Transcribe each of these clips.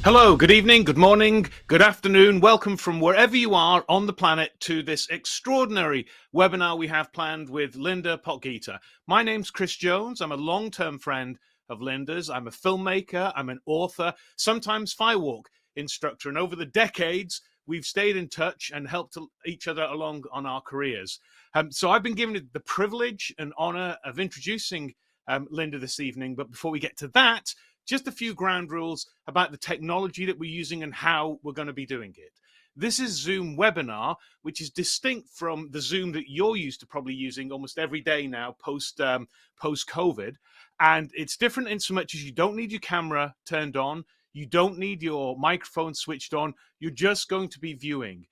Hello, good evening, good morning, good afternoon. Welcome from wherever you are on the planet to this extraordinary webinar we have planned with LindaPaige. My name's Chris Jones. I'm a long-term friend of Linda's. I'm a filmmaker, I'm an author, sometimes firewalk instructor. And over the decades, we've stayed in touch and helped each other along on our careers. So I've been given the privilege and honor of introducing Linda this evening. But before we get to that, just a few ground rules about the technology that we're using and how we're going to be doing it. This is Zoom webinar, which is distinct from the Zoom that you're used to probably using almost every day now post-COVID. And it's different in so much as you don't need your camera turned on. You don't need your microphone switched on. You're just going to be viewing.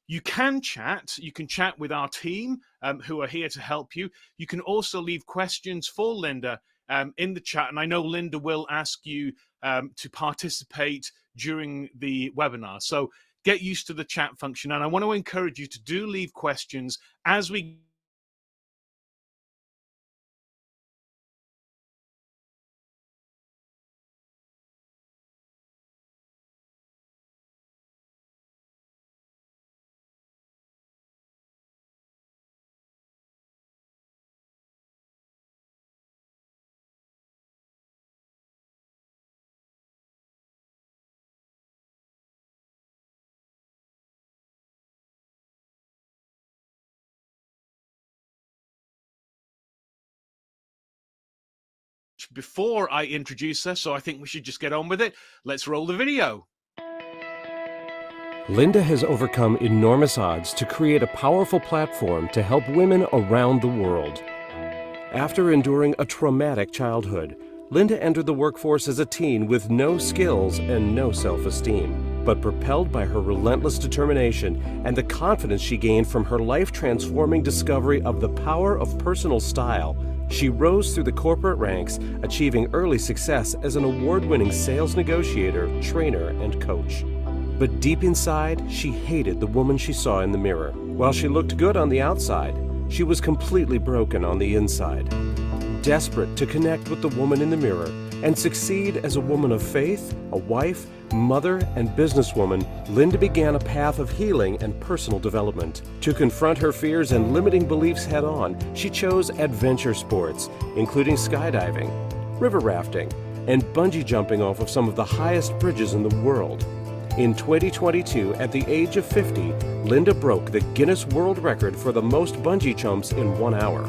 You can chat. You can chat with our team who are here to help you. You can also leave questions for Linda in the chat, and I know Linda will ask you to participate during the webinar. So get used to the chat function, and I want to encourage you to do leave questions as we before I introduce her, so I think we should just get on with it. Let's roll the video. Linda has overcome enormous odds to create a powerful platform to help women around the world. After enduring a traumatic childhood, Linda entered the workforce as a teen with no skills and no self-esteem. But propelled by her relentless determination and the confidence she gained from her life-transforming discovery of the power of personal style, she rose through the corporate ranks, achieving early success as an award-winning sales negotiator, trainer, and coach. But deep inside, she hated the woman she saw in the mirror. While she looked good on the outside, she was completely broken on the inside. Desperate to connect with the woman in the mirror and succeed as a woman of faith, a wife, mother, and businesswoman, Linda began a path of healing and personal development. To confront her fears and limiting beliefs head-on, she chose adventure sports, including skydiving, river rafting, and bungee jumping off of some of the highest bridges in the world. In 2022, at the age of 50, Linda broke the Guinness World Record for the most bungee jumps in 1 hour.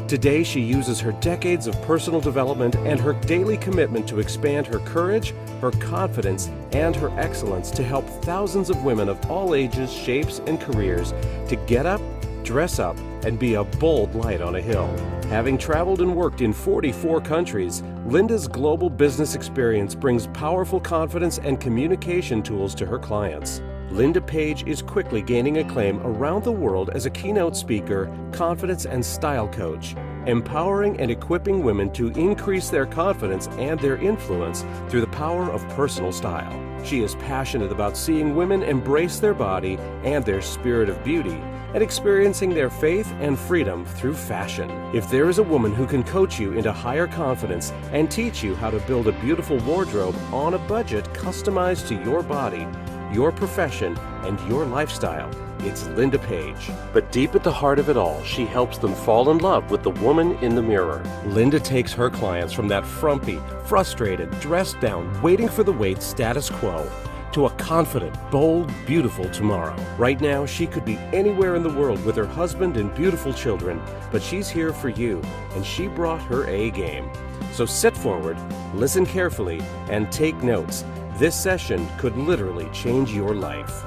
Today, she uses her decades of personal development and her daily commitment to expand her courage, her confidence, and her excellence to help thousands of women of all ages, shapes, and careers to get up, dress up, and be a bold light on a hill. Having traveled and worked in 44 countries, Linda's global business experience brings powerful confidence and communication tools to her clients. LindaPaige is quickly gaining acclaim around the world as a keynote speaker, confidence and style coach, empowering and equipping women to increase their confidence and their influence through the power of personal style. She is passionate about seeing women embrace their body and their spirit of beauty, and experiencing their faith and freedom through fashion. If there is a woman who can coach you into higher confidence and teach you how to build a beautiful wardrobe on a budget customized to your body, your profession, and your lifestyle, it's LindaPaige. But deep at the heart of it all, she helps them fall in love with the woman in the mirror. Linda takes her clients from that frumpy, frustrated, dressed down, waiting for the wait status quo to a confident, bold, beautiful tomorrow. Right now, she could be anywhere in the world with her husband and beautiful children, but she's here for you, and she brought her A game. So sit forward, listen carefully, and take notes. This session could literally change your life.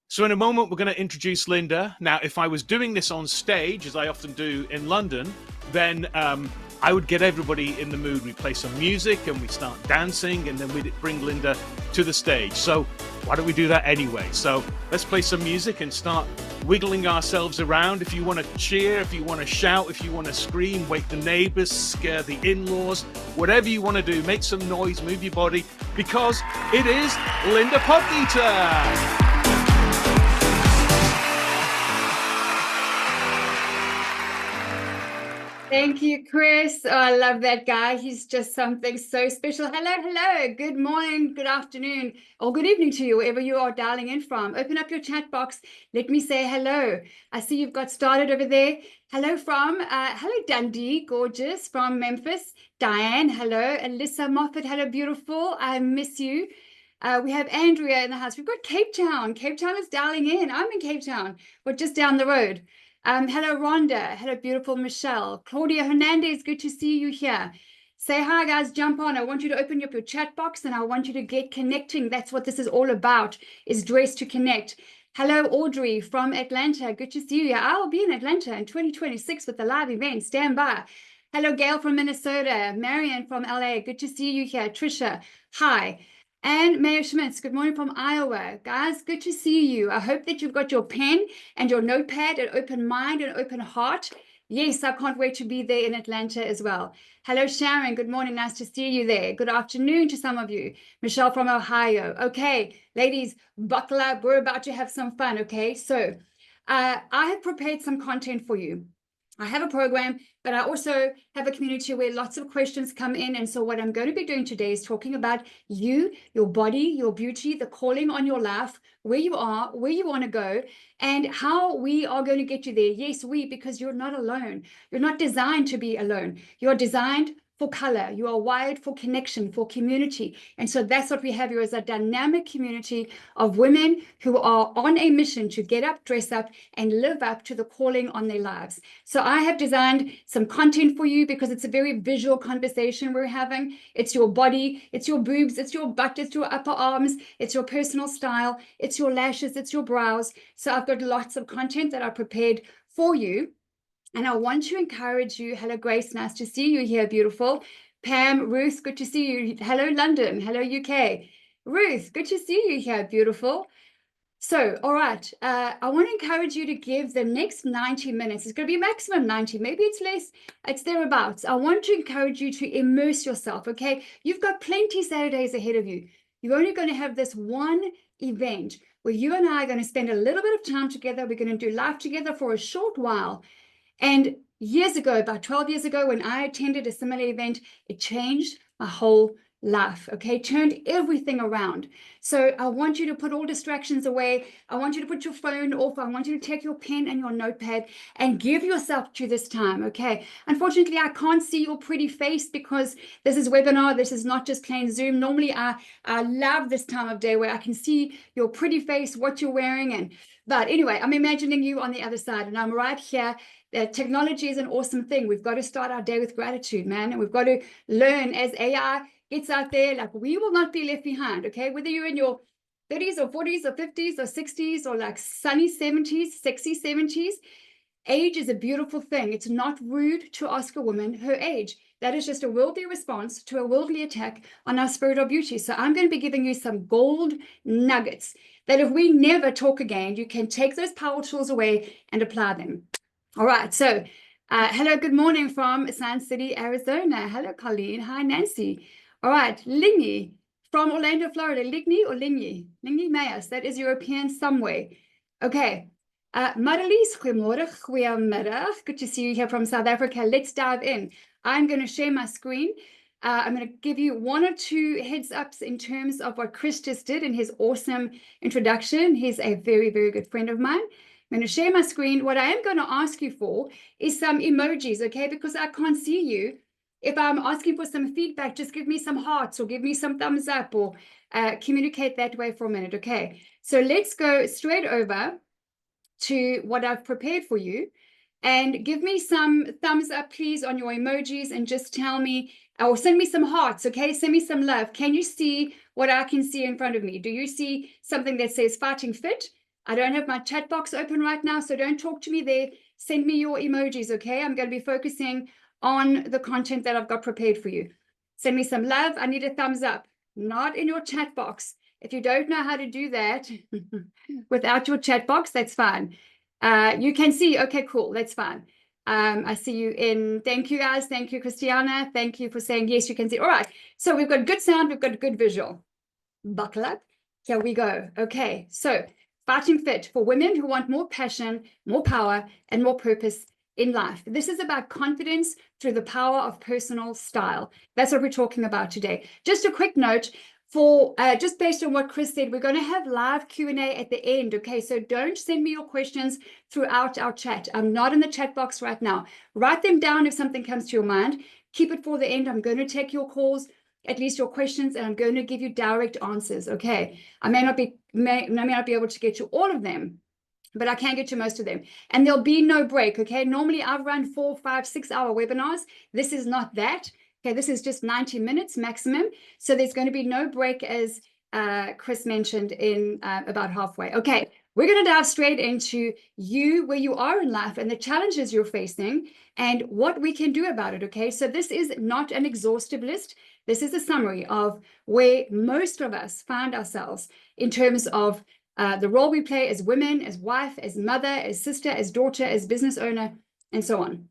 So in a moment, we're going to introduce Linda. Now, if I was doing this on stage, as I often do in London, then I would get everybody in the mood. We play some music and we start dancing, and then we'd bring Linda to the stage. So why don't we do that anyway? So let's play some music and start wiggling ourselves around. If you want to cheer, if you want to shout, if you want to scream, wake the neighbors, scare the in-laws, whatever you want to do, make some noise, move your body, because it is LindaPaige. Thank you, Chris. Oh, I love that guy. He's just something so special. Hello, hello. Good morning, good afternoon, or good evening to you, wherever you are dialing in from. Open up your chat box. Let me say hello. I see you've got started over there. Hello hello, Dundee, gorgeous, from Memphis. Diane, hello. Alyssa Moffat, hello, beautiful. I miss you. We have Andrea in the house. We've got Cape Town. Cape Town is dialing in. I'm in Cape Town. We're just down the road. Hello, Rhonda. Hello, beautiful Michelle. Claudia Hernandez, good to see you here. Say hi, guys. Jump on. I want you to open up your chat box and I want you to get connecting. That's what this is all about, is Dress to Connect. Hello, Audrey from Atlanta. Good to see you. Yeah, I'll be in Atlanta in 2026 with the live event. Stand by. Hello, Gail from Minnesota. Marion from LA. Good to see you here. Trisha, hi. And Mayor Schmitz, good morning from Iowa. Guys, good to see you. I hope that you've got your pen and your notepad, an open mind and open heart. Yes, I can't wait to be there in Atlanta as well. Hello, Sharon. Good morning. Nice to see you there. Good afternoon to some of you. Michelle from Ohio. Okay, ladies, buckle up. We're about to have some fun, okay? So I have prepared some content for you. I have a program, but I also have a community where lots of questions come in. And so what I'm going to be doing today is talking about you, your body, your beauty, the calling on your life, where you are, where you want to go, and how we are going to get you there. Yes, because you're not alone. You're not designed to be alone. You're designed for color. You are wired for connection, for community. And so that's what we have here, is a dynamic community of women who are on a mission to get up, dress up, and live up to the calling on their lives. So I have designed some content for you because it's a very visual conversation we're having. It's your body, it's your boobs, it's your butt, it's your upper arms, it's your personal style, it's your lashes, it's your brows. So I've got lots of content that I prepared for you. And I want to encourage you. Hello, Grace. Nice to see you here. Beautiful. Pam, Ruth, good to see you. Hello, London. Hello, UK. Ruth, good to see you here. Beautiful. So, all right. I want to encourage you to give the next 90 minutes. It's going to be maximum 90. Maybe it's less. It's thereabouts. I want to encourage you to immerse yourself. Okay. You've got plenty Saturdays ahead of you. You're only going to have this one event where you and I are going to spend a little bit of time together. We're going to do life together for a short while. And years ago, about 12 years ago, when I attended a similar event, it changed my whole life, okay? Turned everything around. So I want you to put all distractions away. I want you to put your phone off. I want you to take your pen and your notepad and give yourself to this time, okay? Unfortunately, I can't see your pretty face because this is webinar. This is not just plain Zoom. Normally, I love this time of day where I can see your pretty face, what you're wearing. But anyway, I'm imagining you on the other side, and I'm right here. Technology is an awesome thing. We've got to start our day with gratitude, man. And we've got to learn as AI gets out there, like we will not be left behind, okay? Whether you're in your 30s or 40s or 50s or 60s or like sunny 70s, sexy 70s, age is a beautiful thing. It's not rude to ask a woman her age. That is just a worldly response to a worldly attack on our spirit or beauty. So I'm going to be giving you some gold nuggets that if we never talk again, you can take those power tools away and apply them. All right, so hello, good morning from Sand City, Arizona. Hello, Colleen. Hi, Nancy. All right, Lingy from Orlando, Florida. Ligny or Lingy? Lingy Mayas, that is European somewhere. Okay, Marlies, goedemiddag. Good to see you here from South Africa. Let's dive in. I'm going to share my screen. I'm going to give you one or two heads ups in terms of what Chris just did in his awesome introduction. He's a very, very good friend of mine. I'm going to share my screen. What I am going to ask you for is some emojis, okay? Because I can't see you. If I'm asking for some feedback, just give me some hearts or give me some thumbs up or communicate that way for a minute, okay? So let's go straight over to what I've prepared for you and give me some thumbs up, please, on your emojis and just tell me or send me some hearts, okay? Send me some love. Can you see what I can see in front of me? Do you see something that says Fighting Fit? I don't have my chat box open right now, so don't talk to me there. Send me your emojis, okay? I'm going to be focusing on the content that I've got prepared for you. Send me some love. I need a thumbs up, not in your chat box. If you don't know how to do that without your chat box, that's fine. You can see, okay, cool, that's fine. I see you in, thank you guys. Thank you, Christiana. Thank you for saying, yes, you can see. All right, so we've got good sound, we've got good visual. Buckle up, here we go. Okay, so Fighting Fit for women who want more passion, more power, and more purpose in life. This is about confidence through the power of personal style. That's what we're talking about today. Just a quick note, for just based on what Chris said, we're going to have live Q&A at the end. Okay, so don't send me your questions throughout our chat. I'm not in the chat box right now. Write them down if something comes to your mind. Keep it for the end. I'm going to take your calls, at least your questions, and I'm going to give you direct answers. Okay, I may not be able to get to all of them, but I can get to most of them. And there'll be no break. Okay, normally I've run 4, 5, 6 hour webinars. This is not that. Okay, this is just 90 minutes maximum. So there's going to be no break, as Chris mentioned, in about halfway. Okay, we're going to dive straight into you, where you are in life and the challenges you're facing and what we can do about it. Okay, so this is not an exhaustive list. This is a summary of where most of us find ourselves in terms of the role we play as women, as wife, as mother, as sister, as daughter, as business owner, and so on.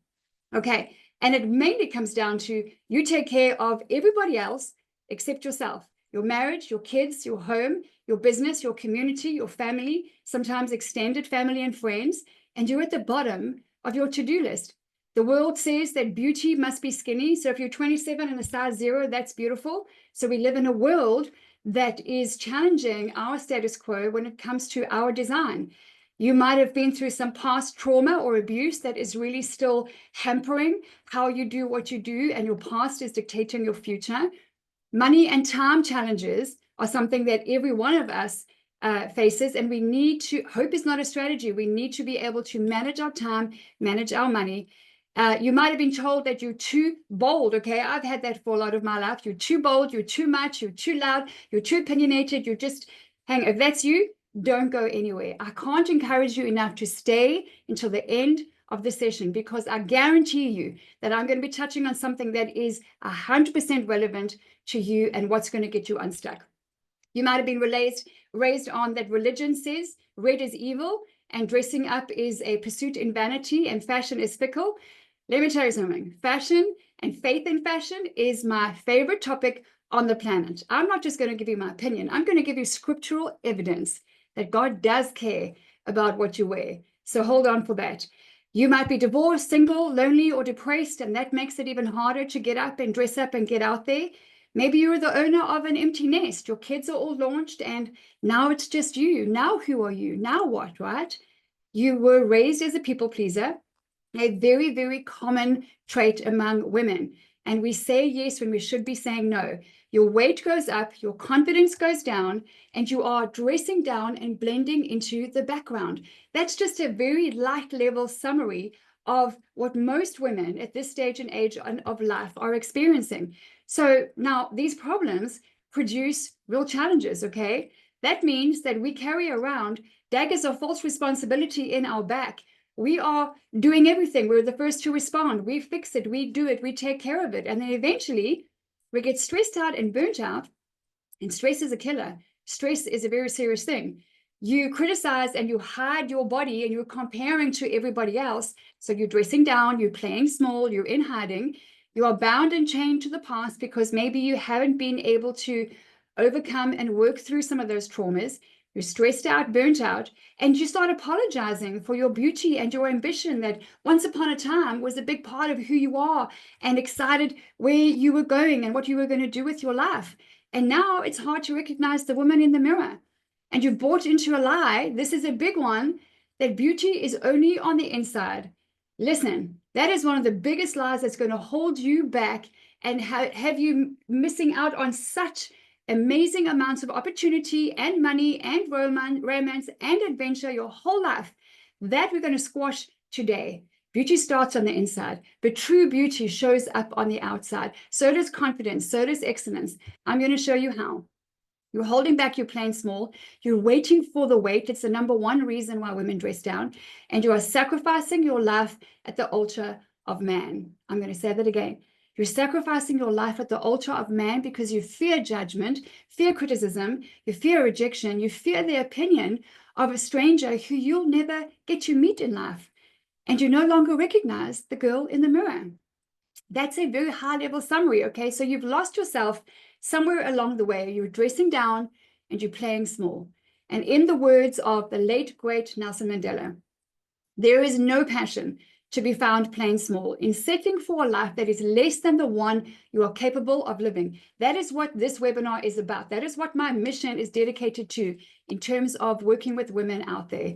Okay. And it mainly comes down to you take care of everybody else except yourself, your marriage, your kids, your home, your business, your community, your family, sometimes extended family and friends, and you're at the bottom of your to-do list. The world says that beauty must be skinny. So if you're 27 and a size 0, that's beautiful. So we live in a world that is challenging our status quo when it comes to our design. You might have been through some past trauma or abuse that is really still hampering how you do what you do, and your past is dictating your future. Money and time challenges are something that every one of us faces, and we need to, hope is not a strategy. We need to be able to manage our time, manage our money. You might have been told that you're too bold. Okay, I've had that for a lot of my life. You're too bold, you're too much, you're too loud, you're too opinionated, you're just, hang, if that's you, don't go anywhere. I can't encourage you enough to stay until the end of the session, because I guarantee you that I'm going to be touching on something that is 100% relevant to you and what's going to get you unstuck. You might have been raised on that religion says red is evil and dressing up is a pursuit in vanity and fashion is fickle. Let me tell you something. Fashion and faith in fashion is my favorite topic on the planet. I'm not just going to give you my opinion. I'm going to give you scriptural evidence that God does care about what you wear. So hold on for that. You might be divorced, single, lonely, or depressed, and that makes it even harder to get up and dress up and get out there. Maybe you're the owner of an empty nest. Your kids are all launched, and now it's just you. Now who are you? Now what, right? You were raised as a people pleaser, a very, very common trait among women. And we say yes when we should be saying no. Your weight goes up, your confidence goes down, and you are dressing down and blending into the background. That's just a very light level summary of what most women at this stage and age of life are experiencing. So now these problems produce real challenges, okay? That means that we carry around daggers of false responsibility in our back. We are doing everything. We're the first to respond. We fix it. We do it. We take care of it. And then eventually we get stressed out and burnt out. And stress is a killer. Stress is a very serious thing. You criticize and you hide your body and you're comparing to everybody else. So you're dressing down, you're playing small, you're in hiding. You are bound and chained to the past because maybe you haven't been able to overcome and work through some of those traumas. You're stressed out, burnt out, and you start apologizing for your beauty and your ambition that once upon a time was a big part of who you are, and excited where you were going and what you were going to do with your life. And now it's hard to recognize the woman in the mirror. And you've bought into a lie. This is a big one, that beauty is only on the inside. Listen, that is one of the biggest lies that's going to hold you back and have you missing out on such amazing amounts of opportunity and money and romance and adventure your whole life. That we're going to squash today. Beauty starts on the inside, but true beauty shows up on the outside. So does confidence, so does excellence. I'm going to show you how. You're holding back, you're playing small, you're waiting for the weight. It's the number one reason why women dress down, and you are sacrificing your life at the altar of man. I'm going to say that again. You're sacrificing your life at the altar of man because you fear judgment, fear criticism, you fear rejection, you fear the opinion of a stranger who you'll never get to meet in life. And you no longer recognize the girl in the mirror. That's a very high level summary, okay? So you've lost yourself somewhere along the way. You're dressing down and you're playing small. And in the words of the late, great Nelson Mandela, there is no passion to be found plain small, in settling for a life that is less than the one you are capable of living. That is what this webinar is about. That is what my mission is dedicated to in terms of working with women out there.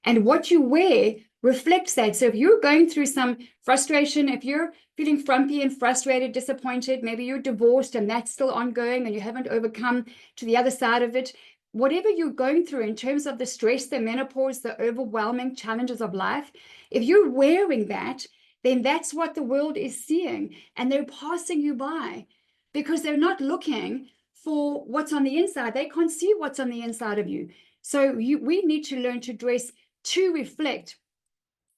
And what you wear reflects that. So if you're going through some frustration, if you're feeling frumpy and frustrated, disappointed, maybe you're divorced and that's still ongoing and you haven't overcome to the other side of it, whatever you're going through in terms of the stress, the menopause, the overwhelming challenges of life, if you're wearing that, then that's what the world is seeing, and they're passing you by because they're not looking for what's on the inside. They can't see what's on the inside of you. So we need to learn to dress to reflect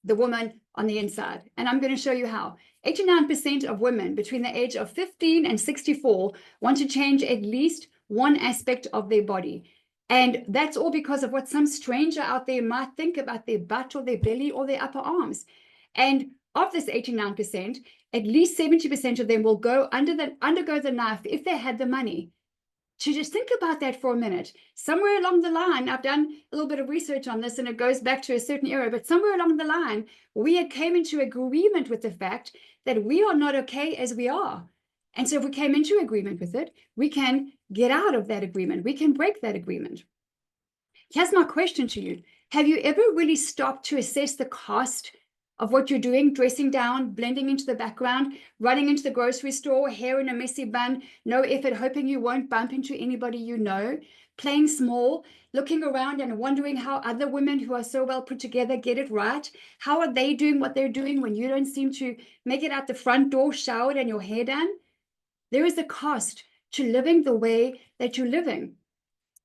the woman on the inside. And I'm going to show you how. 89% of women between the age of 15 and 64 want to change at least one aspect of their body. And that's all because of what some stranger out there might think about their butt or their belly or their upper arms. And of this 89%, at least 70% of them will undergo the knife if they had the money. To just think about that for a minute. Somewhere along the line, I've done a little bit of research on this and it goes back to a certain era, but somewhere along the line, we had came into agreement with the fact that we are not okay as we are. And so if we came into agreement with it, we can get out of that agreement. We can break that agreement. Here's my question to you. Have you ever really stopped to assess the cost of what you're doing, dressing down, blending into the background, running into the grocery store, hair in a messy bun, no effort, hoping you won't bump into anybody you know, playing small, looking around and wondering how other women who are so well put together get it right? How are they doing what they're doing when you don't seem to make it out the front door, showered and your hair done? There is a cost to living the way that you're living.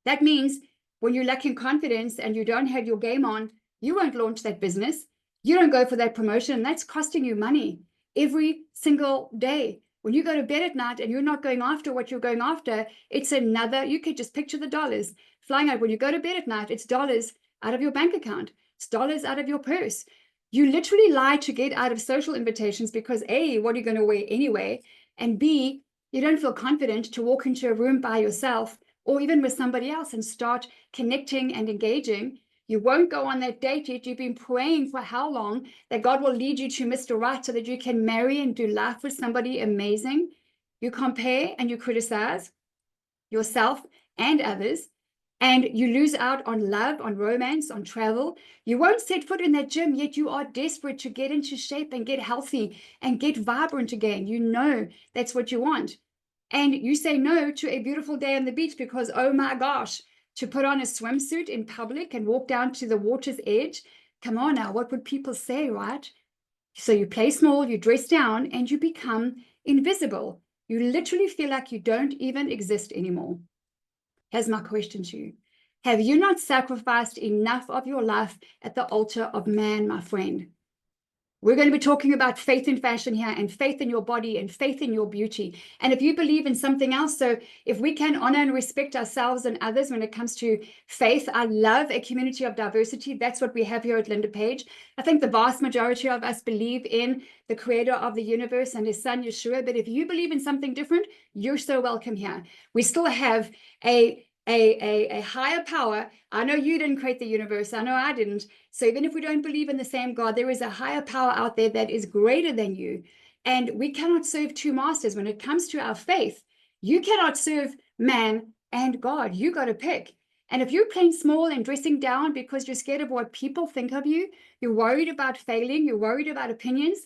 That means when you're lacking confidence and you don't have your game on, you won't launch that business. You don't go for that promotion. That's costing you money every single day. When you go to bed at night and you're not going after what you're going after, it's another, you could just picture the dollars flying out. When you go to bed at night, it's dollars out of your bank account. It's dollars out of your purse. You literally lie to get out of social invitations because A, what are you going to wear anyway? And B, you don't feel confident to walk into a room by yourself or even with somebody else and start connecting and engaging. You won't go on that date yet. You've been praying for how long that God will lead you to Mr. Right so that you can marry and do life with somebody amazing. You compare and you criticize yourself and others, and you lose out on love, on romance, on travel. You won't set foot in that gym, yet you are desperate to get into shape and get healthy and get vibrant again. You know that's what you want. And you say no to a beautiful day on the beach because, oh my gosh, to put on a swimsuit in public and walk down to the water's edge. Come on now, what would people say, right? So you play small, you dress down, and you become invisible. You literally feel like you don't even exist anymore. Here's my question to you. Have you not sacrificed enough of your life at the altar of man, my friend? We're going to be talking about faith in fashion here and faith in your body and faith in your beauty. And if you believe in something else, so if we can honor and respect ourselves and others when it comes to faith, I love a community of diversity. That's what we have here at LindaPaige. I think the vast majority of us believe in the creator of the universe and his son, Yeshua. But if you believe in something different, you're so welcome here. We still have a higher power. I know you didn't create the universe. I know I didn't. So even if we don't believe in the same God, there is a higher power out there that is greater than you. And we cannot serve two masters. When it comes to our faith, you cannot serve man and God. You got to pick. And if you're playing small and dressing down because you're scared of what people think of you, you're worried about failing, you're worried about opinions,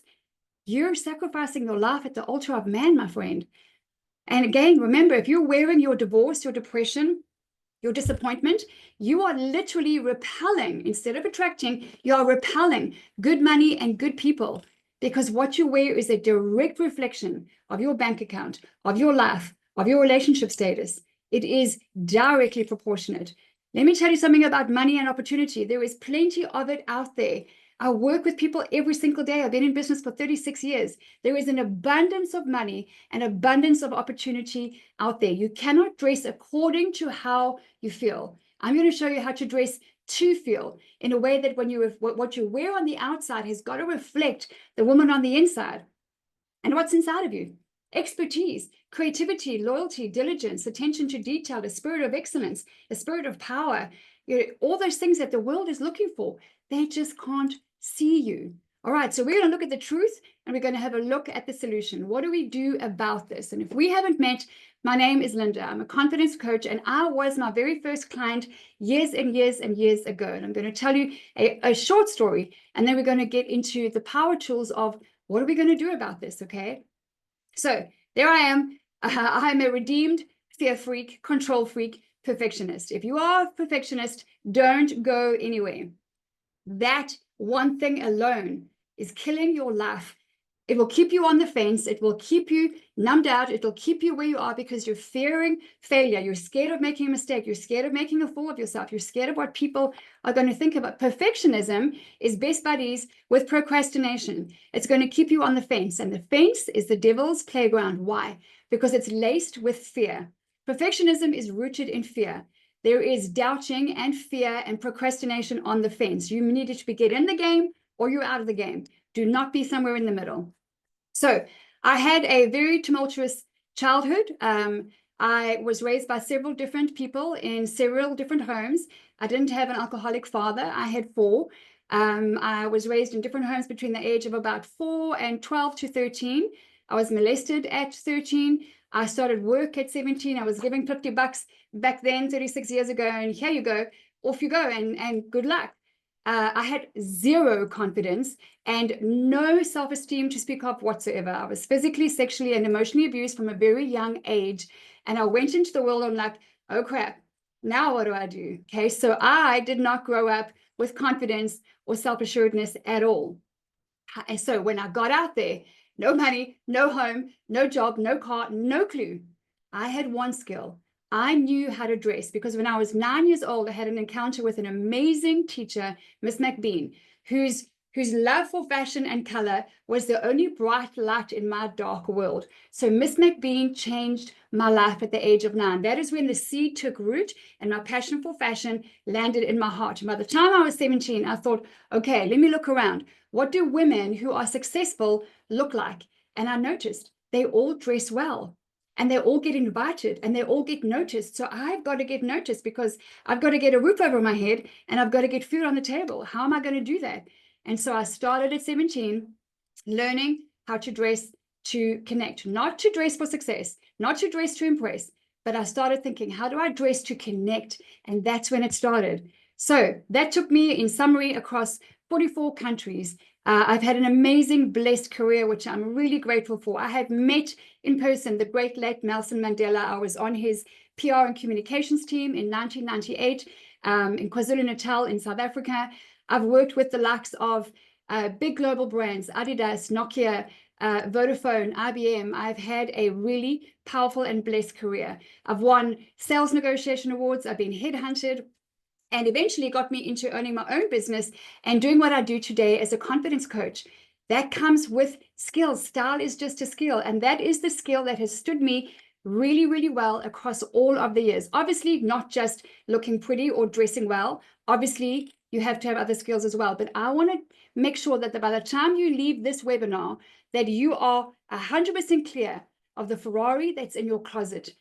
you're sacrificing your life at the altar of man, my friend. And again, remember, if you're wearing your divorce, your depression, your disappointment, you are literally repelling, instead of attracting, you are repelling good money and good people, because what you wear is a direct reflection of your bank account, of your life, of your relationship status. It is directly proportionate. Let me tell you something about money and opportunity. There is plenty of it out there. I work with people every single day. I've been in business for 36 years. There is an abundance of money and abundance of opportunity out there. You cannot dress according to how you feel. I'm going to show you how to dress to feel in a way that when what you wear on the outside has got to reflect the woman on the inside. And what's inside of you? Expertise, creativity, loyalty, diligence, attention to detail, a spirit of excellence, a spirit of power, all those things that the world is looking for. They just can't see you. All right, so we're going to look at the truth and we're going to have a look at the solution. What do we do about this? And if we haven't met, my name is Linda. I'm a confidence coach, and I was my very first client years and years and years ago. And I'm going to tell you a short story, and then we're going to get into the power tools of what are we going to do about this, okay? So there I am. I'm a redeemed fear freak, control freak, perfectionist. If you are a perfectionist, don't go anywhere. That one thing alone is killing your life. It will keep you on the fence. It will keep you numbed out. It will keep you where you are because you're fearing failure. You're scared of making a mistake. You're scared of making a fool of yourself. You're scared of what people are going to think about. Perfectionism is best buddies with procrastination. It's going to keep you on the fence. And the fence is the devil's playground. Why? Because it's laced with fear. Perfectionism is rooted in fear. There is doubting and fear and procrastination on the fence. You need to get in the game or you're out of the game. Do not be somewhere in the middle. So I had a very tumultuous childhood. I was raised by several different people in several different homes. I didn't have an alcoholic father. I had four. I was raised in different homes between the age of about 4 and 12 to 13. I was molested at 13. I started work at 17. I was given $50 back then, 36 years ago, and here you go, off you go, and good luck. I had zero confidence and no self-esteem to speak of whatsoever. I was physically, sexually, and emotionally abused from a very young age. And I went into the world, I'm like, oh crap, now what do I do? Okay, so I did not grow up with confidence or self-assuredness at all. And so when I got out there, no money, no home, no job, no car, no clue. I had one skill. I knew how to dress because when I was 9 years old, I had an encounter with an amazing teacher, Miss McBean, whose love for fashion and color was the only bright light in my dark world. So Miss McBean changed my life at the age of 9. That is when the seed took root and my passion for fashion landed in my heart. And by the time I was 17, I thought, okay, let me look around. What do women who are successful look like? And I noticed they all dress well. And they all get invited and they all get noticed. So I've got to get noticed because I've got to get a roof over my head and I've got to get food on the table. How am I going to do that? And so I started at 17, learning how to dress to connect, not to dress for success, not to dress to impress, but I started thinking, how do I dress to connect? And that's when it started. So that took me, in summary, across 44 countries. I've had an amazing, blessed career, which I'm really grateful for. I have met in person the great late Nelson Mandela. I was on his PR and communications team in 1998 in KwaZulu-Natal in South Africa. I've worked with the likes of big global brands, Adidas, Nokia, Vodafone, IBM. I've had a really powerful and blessed career. I've won sales negotiation awards. I've been headhunted, and eventually got me into owning my own business and doing what I do today as a confidence coach. That comes with skills. Style is just a skill. And that is the skill that has stood me really, really well across all of the years. Obviously, not just looking pretty or dressing well. Obviously, you have to have other skills as well. But I want to make sure that by the time you leave this webinar, that you are 100% clear of the Ferrari that's in your closet.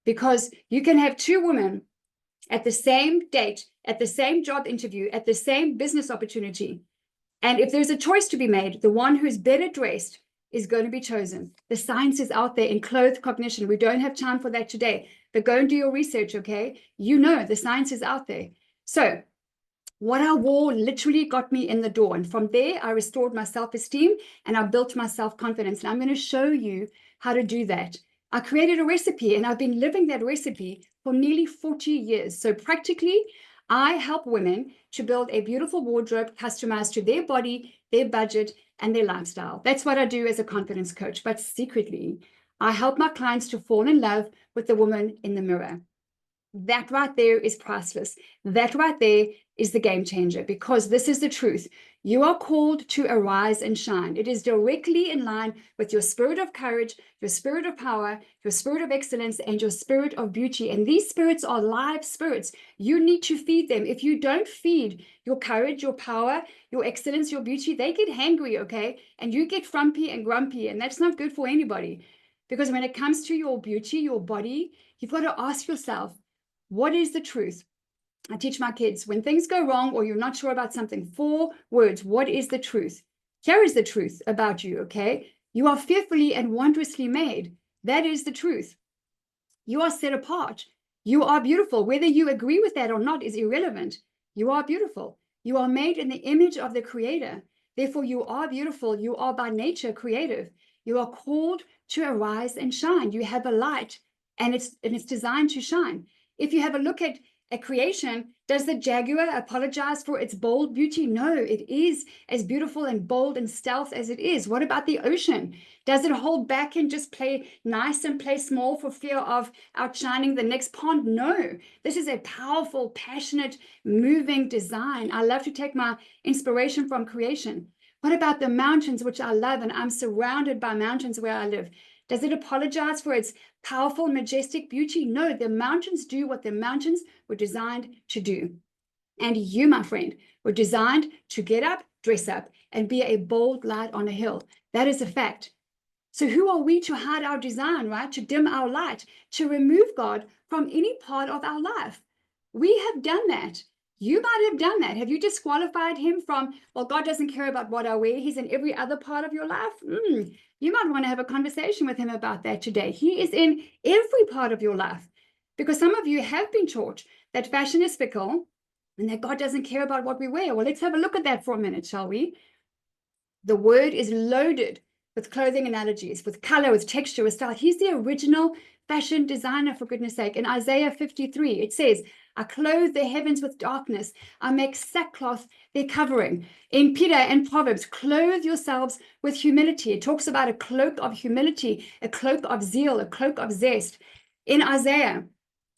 Because you can have two women at the same date, at the same job interview, at the same business opportunity. And if there's a choice to be made, the one who's better dressed is going to be chosen. The science is out there in clothed cognition. We don't have time for that today, but go and do your research, okay? You know, the science is out there. So what I wore literally got me in the door. And from there, I restored my self-esteem and I built my self-confidence. And I'm going to show you how to do that. I created a recipe and I've been living that recipe for nearly 40 years. So practically, I help women to build a beautiful wardrobe customized to their body, their budget, and their lifestyle. That's what I do as a confidence coach. But secretly, I help my clients to fall in love with the woman in the mirror. That right there is priceless. That right there is the game changer, because this is the truth. You are called to arise and shine. It is directly in line with your spirit of courage, your spirit of power, your spirit of excellence, and your spirit of beauty. And these spirits are live spirits. You need to feed them. If you don't feed your courage, your power, your excellence, your beauty, they get hangry, okay? And you get frumpy and grumpy, and that's not good for anybody. Because when it comes to your beauty, your body, you've got to ask yourself, what is the truth? I teach my kids, when things go wrong or you're not sure about something, 4 words. What is the truth? Here is the truth about you, okay? You are fearfully and wondrously made. That is the truth. You are set apart. You are beautiful. Whether you agree with that or not is irrelevant. You are beautiful. You are made in the image of the Creator. Therefore, you are beautiful. You are by nature creative. You are called to arise and shine. You have a light, and it's designed to shine. If you have a look at creation, does the jaguar apologize for its bold beauty? No, it is as beautiful and bold and stealth as it is. What about the ocean? Does it hold back and just play nice and play small for fear of outshining the next pond? No, this is a powerful, passionate, moving design. I love to take my inspiration from creation. What about the mountains, which I love, and I'm surrounded by mountains where I live? Does it apologize for its powerful, majestic beauty? No, the mountains do what the mountains were designed to do. And you, my friend, were designed to get up, dress up, and be a bold light on a hill. That is a fact. So who are we to hide our design, right? To dim our light, to remove God from any part of our life? We have done that. You might have done that. Have you disqualified him from, well, God doesn't care about what I wear. He's in every other part of your life. You might want to have a conversation with him about that today. He is in every part of your life, because some of you have been taught that fashion is fickle and that God doesn't care about what we wear. Well, let's have a look at that for a minute, shall we? The word is loaded with clothing analogies, with color, with texture, with style. He's the original fashion designer, for goodness sake. In Isaiah 53, it says, I clothe the heavens with darkness. I make sackcloth their covering. In Peter and Proverbs, clothe yourselves with humility. It talks about a cloak of humility, a cloak of zeal, a cloak of zest. In Isaiah,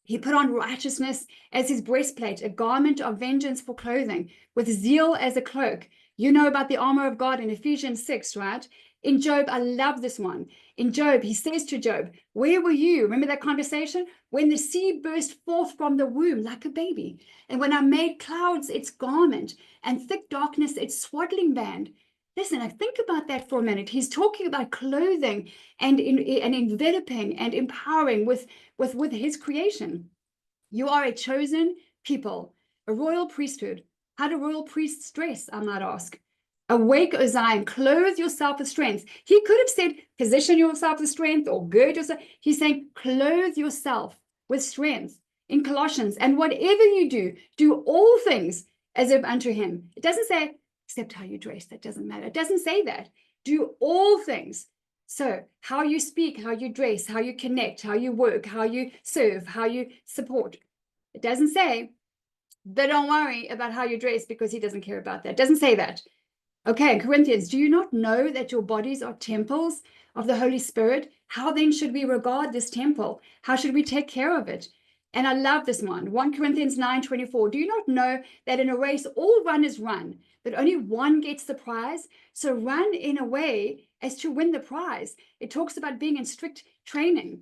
he put on righteousness as his breastplate, a garment of vengeance for clothing, with zeal as a cloak. You know about the armor of God in Ephesians 6, right? In Job, I love this one. In Job, he says to Job, where were you? Remember that conversation? When the sea burst forth from the womb like a baby, and when I made clouds its garment, and thick darkness its swaddling band. Listen, I think about that for a minute. He's talking about clothing and enveloping and empowering with his creation. You are a chosen people, a royal priesthood. How do royal priests dress, I might ask? Awake, O Zion, clothe yourself with strength. He could have said, position yourself with strength or gird yourself. He's saying, clothe yourself with strength in Colossians. And whatever you do, do all things as if unto him. It doesn't say, except how you dress. That doesn't matter. It doesn't say that. Do all things. So how you speak, how you dress, how you connect, how you work, how you serve, how you support. It doesn't say, but don't worry about how you dress because he doesn't care about that. It doesn't say that. Okay, Corinthians, do you not know that your bodies are temples of the Holy Spirit? How then should we regard this temple? How should we take care of it? And I love this one, 1 Corinthians 9:24. Do you not know that in a race all runners run, but only one gets the prize? So run in a way as to win the prize. It talks about being in strict training.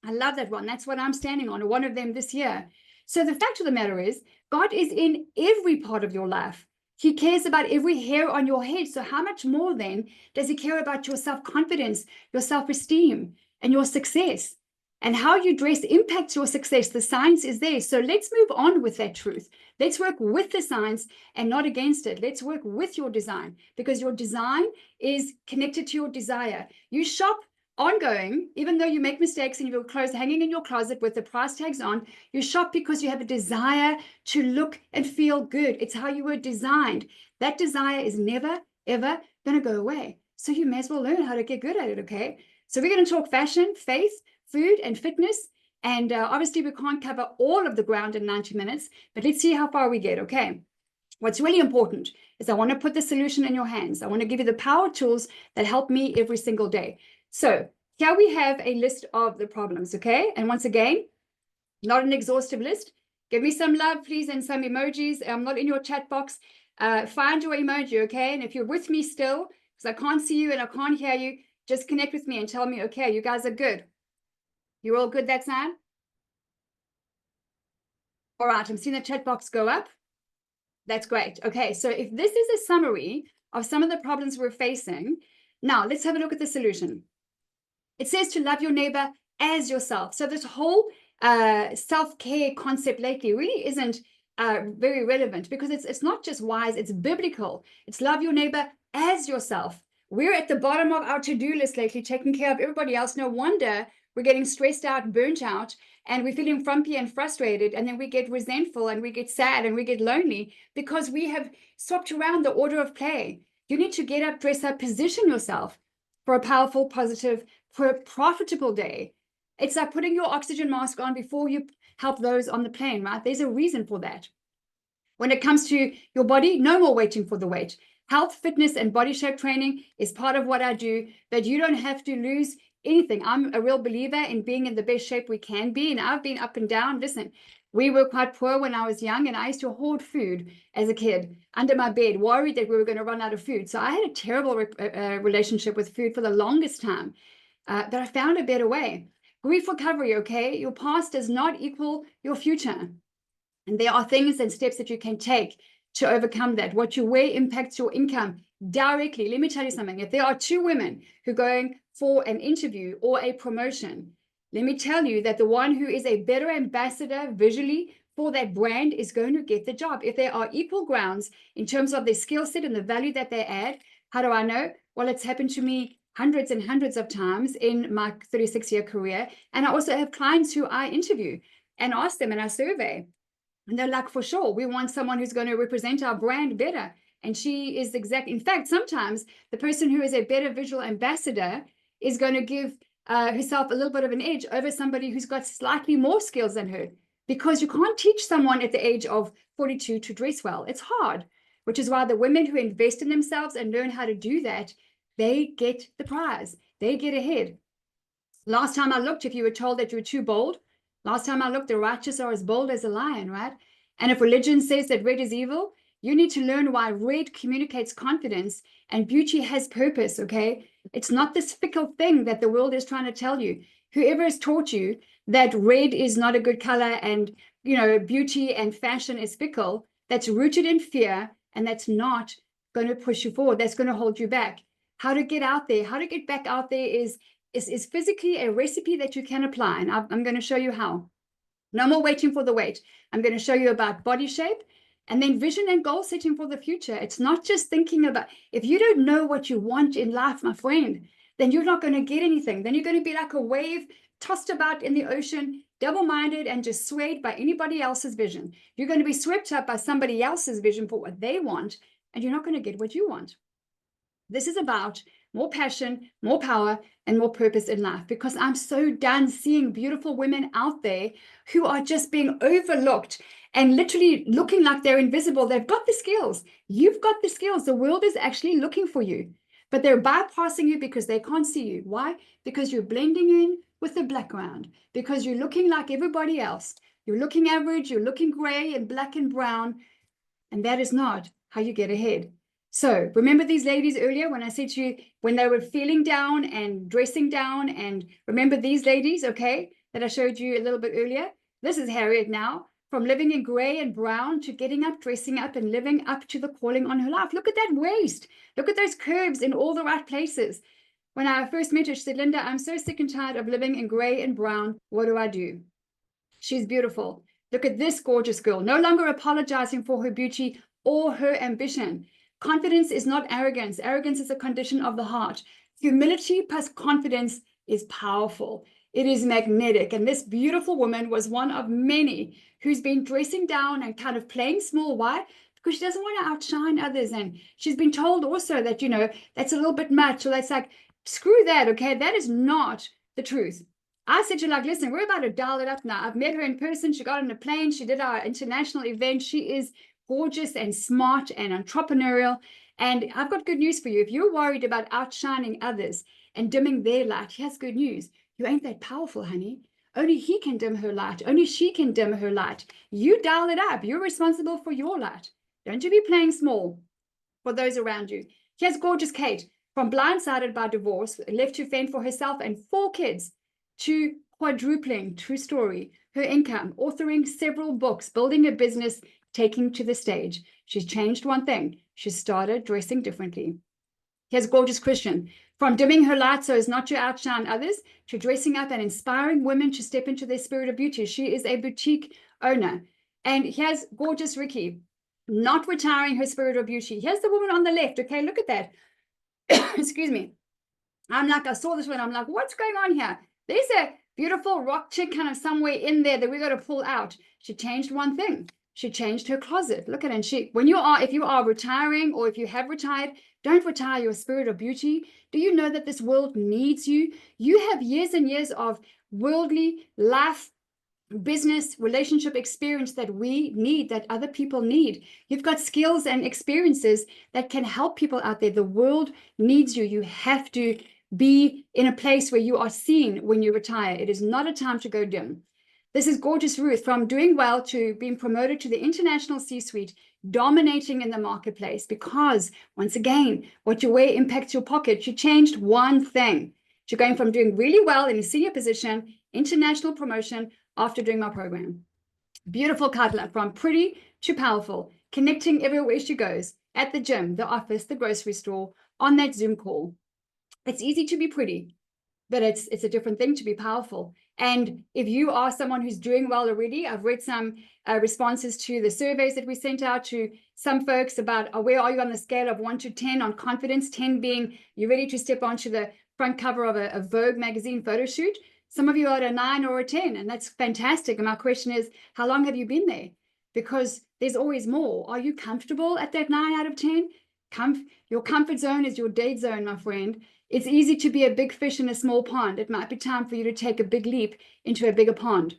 I love that one. That's what I'm standing on, one of them this year. So the fact of the matter is, God is in every part of your life. He cares about every hair on your head. So how much more then does he care about your self-confidence, your self-esteem, and your success? And how you dress impacts your success. The science is there. So let's move on with that truth. Let's work with the science and not against it. Let's work with your design, because your design is connected to your desire. You shop ongoing, even though you make mistakes and you have clothes hanging in your closet with the price tags on. You shop because you have a desire to look and feel good. It's how you were designed. That desire is never, ever going to go away. So you may as well learn how to get good at it, okay? So we're going to talk fashion, faith, food, and fitness. And obviously, we can't cover all of the ground in 90 minutes, but let's see how far we get, okay? What's really important is I want to put the solution in your hands. I want to give you the power tools that help me every single day. So here we have a list of the problems, okay? And once again, not an exhaustive list. Give me some love, please, and some emojis. I'm not in your chat box. Find your emoji, okay? And if you're with me still, because I can't see you and I can't hear you, just connect with me and tell me, okay, you guys are good. You're all good that time? All right, I'm seeing the chat box go up. That's great. Okay, so if this is a summary of some of the problems we're facing, now let's have a look at the solution. It says to love your neighbor as yourself. So this whole self-care concept lately really isn't very relevant, because it's not just wise, it's biblical. It's love your neighbor as yourself. We're at the bottom of our to-do list lately, taking care of everybody else. No wonder we're getting stressed out and burnt out, and we're feeling frumpy and frustrated, and then we get resentful and we get sad and we get lonely because we have swapped around the order of play. You need to get up, dress up, position yourself for a powerful, positive, profitable day. It's like putting your oxygen mask on before you help those on the plane, right? There's a reason for that. When it comes to your body, no more waiting for the weight. Health, fitness, and body shape training is part of what I do, but you don't have to lose anything. I'm a real believer in being in the best shape we can be, and I've been up and down. Listen, we were quite poor when I was young, and I used to hoard food as a kid under my bed, worried that we were going to run out of food. So I had a terrible relationship with food for the longest time, but I found a better way. Grief recovery, okay? Your past does not equal your future. And there are things and steps that you can take to overcome that. What you wear impacts your income directly. Let me tell you something. If there are two women who are going for an interview or a promotion, let me tell you that the one who is a better ambassador visually for that brand is going to get the job. If there are equal grounds in terms of their skill set and the value that they add, how do I know? Well, it's happened to me hundreds and hundreds of times in my 36-year career. And I also have clients who I interview and ask them in our survey. And they're like, for sure, we want someone who's going to represent our brand better. And she is in fact, sometimes the person who is a better visual ambassador is going to give herself a little bit of an edge over somebody who's got slightly more skills than her. Because you can't teach someone at the age of 42 to dress well. It's hard, which is why the women who invest in themselves and learn how to do that, they get the prize. They get ahead. Last time I looked, if you were told that you were too bold, last time I looked, the righteous are as bold as a lion, right? And if religion says that red is evil, you need to learn why red communicates confidence and beauty has purpose, okay? It's not this fickle thing that the world is trying to tell you. Whoever has taught you that red is not a good color and, you know, beauty and fashion is fickle, that's rooted in fear, and that's not going to push you forward. That's going to hold you back. How to get out there, how to get back out there is physically a recipe that you can apply. And I'm going to show you how. No more waiting for the weight. I'm going to show you about body shape and then vision and goal setting for the future. It's not just thinking about, if you don't know what you want in life, my friend, then you're not going to get anything. Then you're going to be like a wave tossed about in the ocean, double-minded and just swayed by anybody else's vision. You're going to be swept up by somebody else's vision for what they want, and you're not going to get what you want. This is about more passion, more power, and more purpose in life, because I'm so done seeing beautiful women out there who are just being overlooked and literally looking like they're invisible. They've got the skills. You've got the skills. The world is actually looking for you, but they're bypassing you because they can't see you. Why? Because you're blending in with the background, because you're looking like everybody else. You're looking average, you're looking gray and black and brown, and that is not how you get ahead. So remember these ladies earlier when I said to you, when they were feeling down and dressing down, and remember these ladies, okay, that I showed you a little bit earlier? This is Harriet now, from living in gray and brown to getting up, dressing up, and living up to the calling on her life. Look at that waist. Look at those curves in all the right places. When I first met her, she said, Linda, I'm so sick and tired of living in gray and brown. What do I do? She's beautiful. Look at this gorgeous girl, no longer apologizing for her beauty or her ambition. Confidence is not arrogance. Arrogance is a condition of the heart. Humility plus confidence is powerful. It is magnetic. And this beautiful woman was one of many who's been dressing down and kind of playing small. Why? Because she doesn't want to outshine others. And she's been told also that, you know, that's a little bit much. So that's like, screw that, okay? That is not the truth. I said to her, like, listen, we're about to dial it up now. I've met her in person. She got on a plane. She did our international event. She is gorgeous and smart and entrepreneurial. And I've got good news for you. If you're worried about outshining others and dimming their light, here's good news. You ain't that powerful, honey. Only he can dim her light. Only she can dim her light. You dial it up. You're responsible for your light. Don't you be playing small for those around you. Here's gorgeous Kate, from blindsided by divorce, left to fend for herself and 4 kids, to quadrupling, true story, her income, authoring several books, building a business, taking to the stage. She's changed one thing. She started dressing differently. Here's gorgeous Christian, from dimming her light so as not to outshine others, to dressing up and inspiring women to step into their spirit of beauty. She is a boutique owner. And here's gorgeous Ricky, not retiring her spirit of beauty. Here's the woman on the left. Okay, look at that. Excuse me. I'm like, I saw this one. I'm like, what's going on here? There's a beautiful rock chick kind of somewhere in there that we got to pull out. She changed one thing. She changed her closet. Look at it. And if you are retiring or if you have retired, don't retire your spirit of beauty. Do you know that this world needs you? You have years and years of worldly life, business, relationship experience that we need, that other people need. You've got skills and experiences that can help people out there. The world needs you. You have to be in a place where you are seen when you retire. It is not a time to go dim. This is gorgeous Ruth, from doing well to being promoted to the international C-suite, dominating in the marketplace, because once again, what you wear impacts your pocket. She changed one thing. She's going from doing really well in a senior position, international promotion, after doing my program. Beautiful Cutler, from pretty to powerful, connecting everywhere she goes, at the gym, the office, the grocery store, on that Zoom call. It's easy to be pretty, but it's a different thing to be powerful. And if you are someone who's doing well already, I've read some responses to the surveys that we sent out to some folks about where are you on the scale of 1 to 10 on confidence, 10 being you're ready to step onto the front cover of a Vogue magazine photo shoot. Some of you are at a 9 or a 10, and that's fantastic. And my question is, how long have you been there? Because there's always more. Are you comfortable at that 9 out of 10? Your comfort zone is your dead zone, my friend. It's easy to be a big fish in a small pond. It might be time for you to take a big leap into a bigger pond.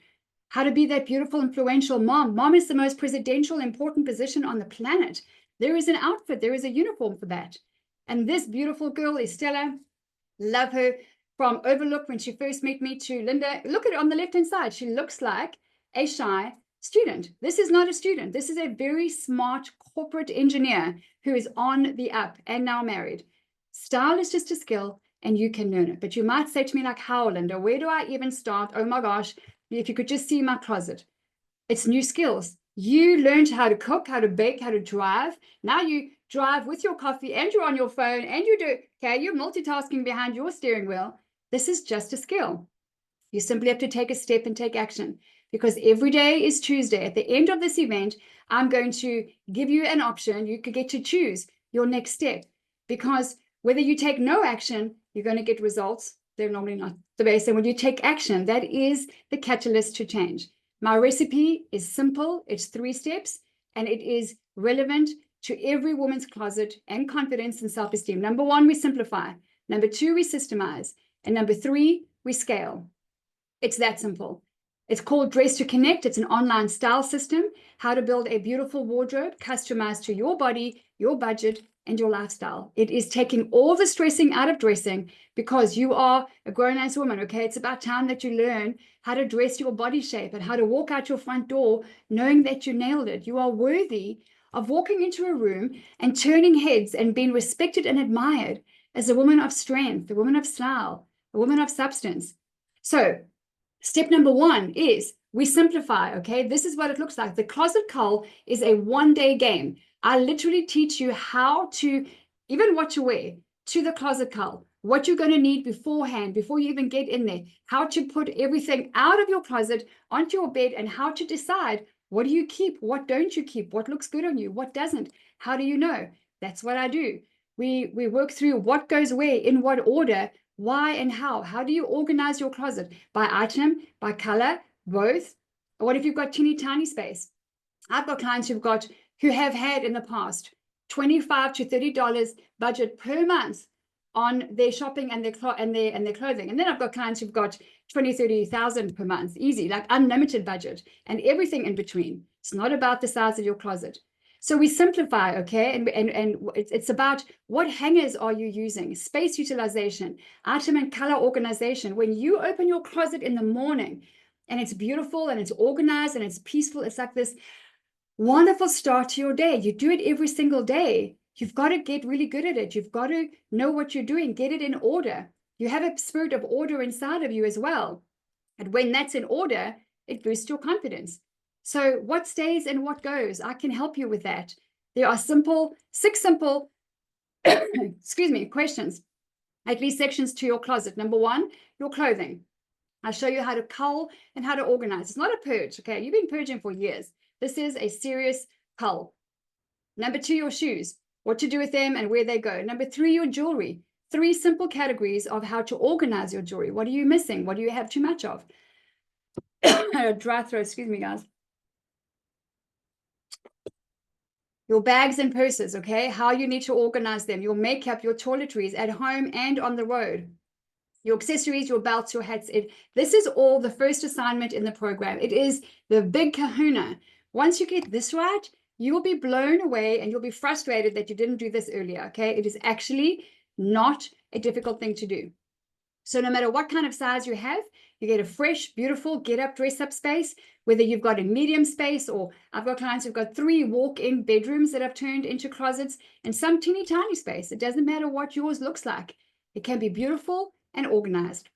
How to be that beautiful, influential mom. Mom is the most presidential, important position on the planet. There is an outfit, there is a uniform for that. And this beautiful girl is Stella. Love her. From Overlook, when she first met me, to Linda. Look at it on the left-hand side. She looks like a shy student. This is not a student. This is a very smart corporate engineer who is on the up and now married. Style is just a skill and you can learn it. But you might say to me like, how, Linda? Where do I even start? Oh my gosh, if you could just see my closet. It's new skills. You learned how to cook, how to bake, how to drive. Now you drive with your coffee and you're on your phone and you do, okay, you're multitasking behind your steering wheel. This is just a skill. You simply have to take a step and take action, because every day is Tuesday. At the end of this event, I'm going to give you an option. You could get to choose your next step, because whether you take no action, you're going to get results. They're normally not the best. And when you take action, that is the catalyst to change. My recipe is simple. It's 3 steps, and it is relevant to every woman's closet and confidence and self-esteem. Number 1, we simplify. Number 2, we systemize. And number 3, we scale. It's that simple. It's called Dress to Connect. It's an online style system, how to build a beautiful wardrobe customized to your body, your budget, and your lifestyle. It is taking all the stressing out of dressing, because you are a grown-ass woman, okay? It's about time that you learn how to dress your body shape and how to walk out your front door knowing that you nailed it. You are worthy of walking into a room and turning heads and being respected and admired as a woman of strength, a woman of style, a woman of substance. So step number 1 is we simplify, okay? This is what it looks like. The closet cull is a 1-day game. I literally teach you how to, even what to wear, to the closet cull, what you're going to need beforehand, before you even get in there, how to put everything out of your closet onto your bed, and how to decide what do you keep, what don't you keep, what looks good on you, what doesn't. How do you know? That's what I do. We work through what goes where, in what order, why and how. How do you organize your closet? By item, by color, both? Or what if you've got teeny tiny space? I've got clients who have had in the past $25 to $30 budget per month on their shopping and their clothing. And then I've got clients who've got 20, 30,000 per month, easy, like unlimited budget, and everything in between. It's not about the size of your closet. So we simplify, okay? And it's about what hangers are you using, space utilization, item and color organization. When you open your closet in the morning and it's beautiful and it's organized and it's peaceful, it's like this wonderful start to your day. You do it every single day. You've got to get really good at it. You've got to know what you're doing, get it in order. You have a spirit of order inside of you as well. And when that's in order, it boosts your confidence. So what stays and what goes? I can help you with that. There are 6 simple excuse me, questions, at least sections to your closet. Number 1, your clothing. I'll show you how to cull and how to organize. It's not a purge, okay? You've been purging for years. This is a serious cull. Number 2, your shoes, what to do with them and where they go. Number 3, your jewelry. 3 simple categories of how to organize your jewelry. What are you missing? What do you have too much of? Dry throat, excuse me, guys. Your bags and purses, okay? How you need to organize them. Your makeup, your toiletries at home and on the road. Your accessories, your belts, your hats. This is all the first assignment in the program. It is the big kahuna. Once you get this right, you will be blown away and you'll be frustrated that you didn't do this earlier, okay? It is actually not a difficult thing to do. So no matter what kind of size you have, you get a fresh, beautiful get up, dress up space, whether you've got a medium space, or I've got clients who've got 3 walk-in bedrooms that I've turned into closets, and some teeny tiny space. It doesn't matter what yours looks like. It can be beautiful and organized.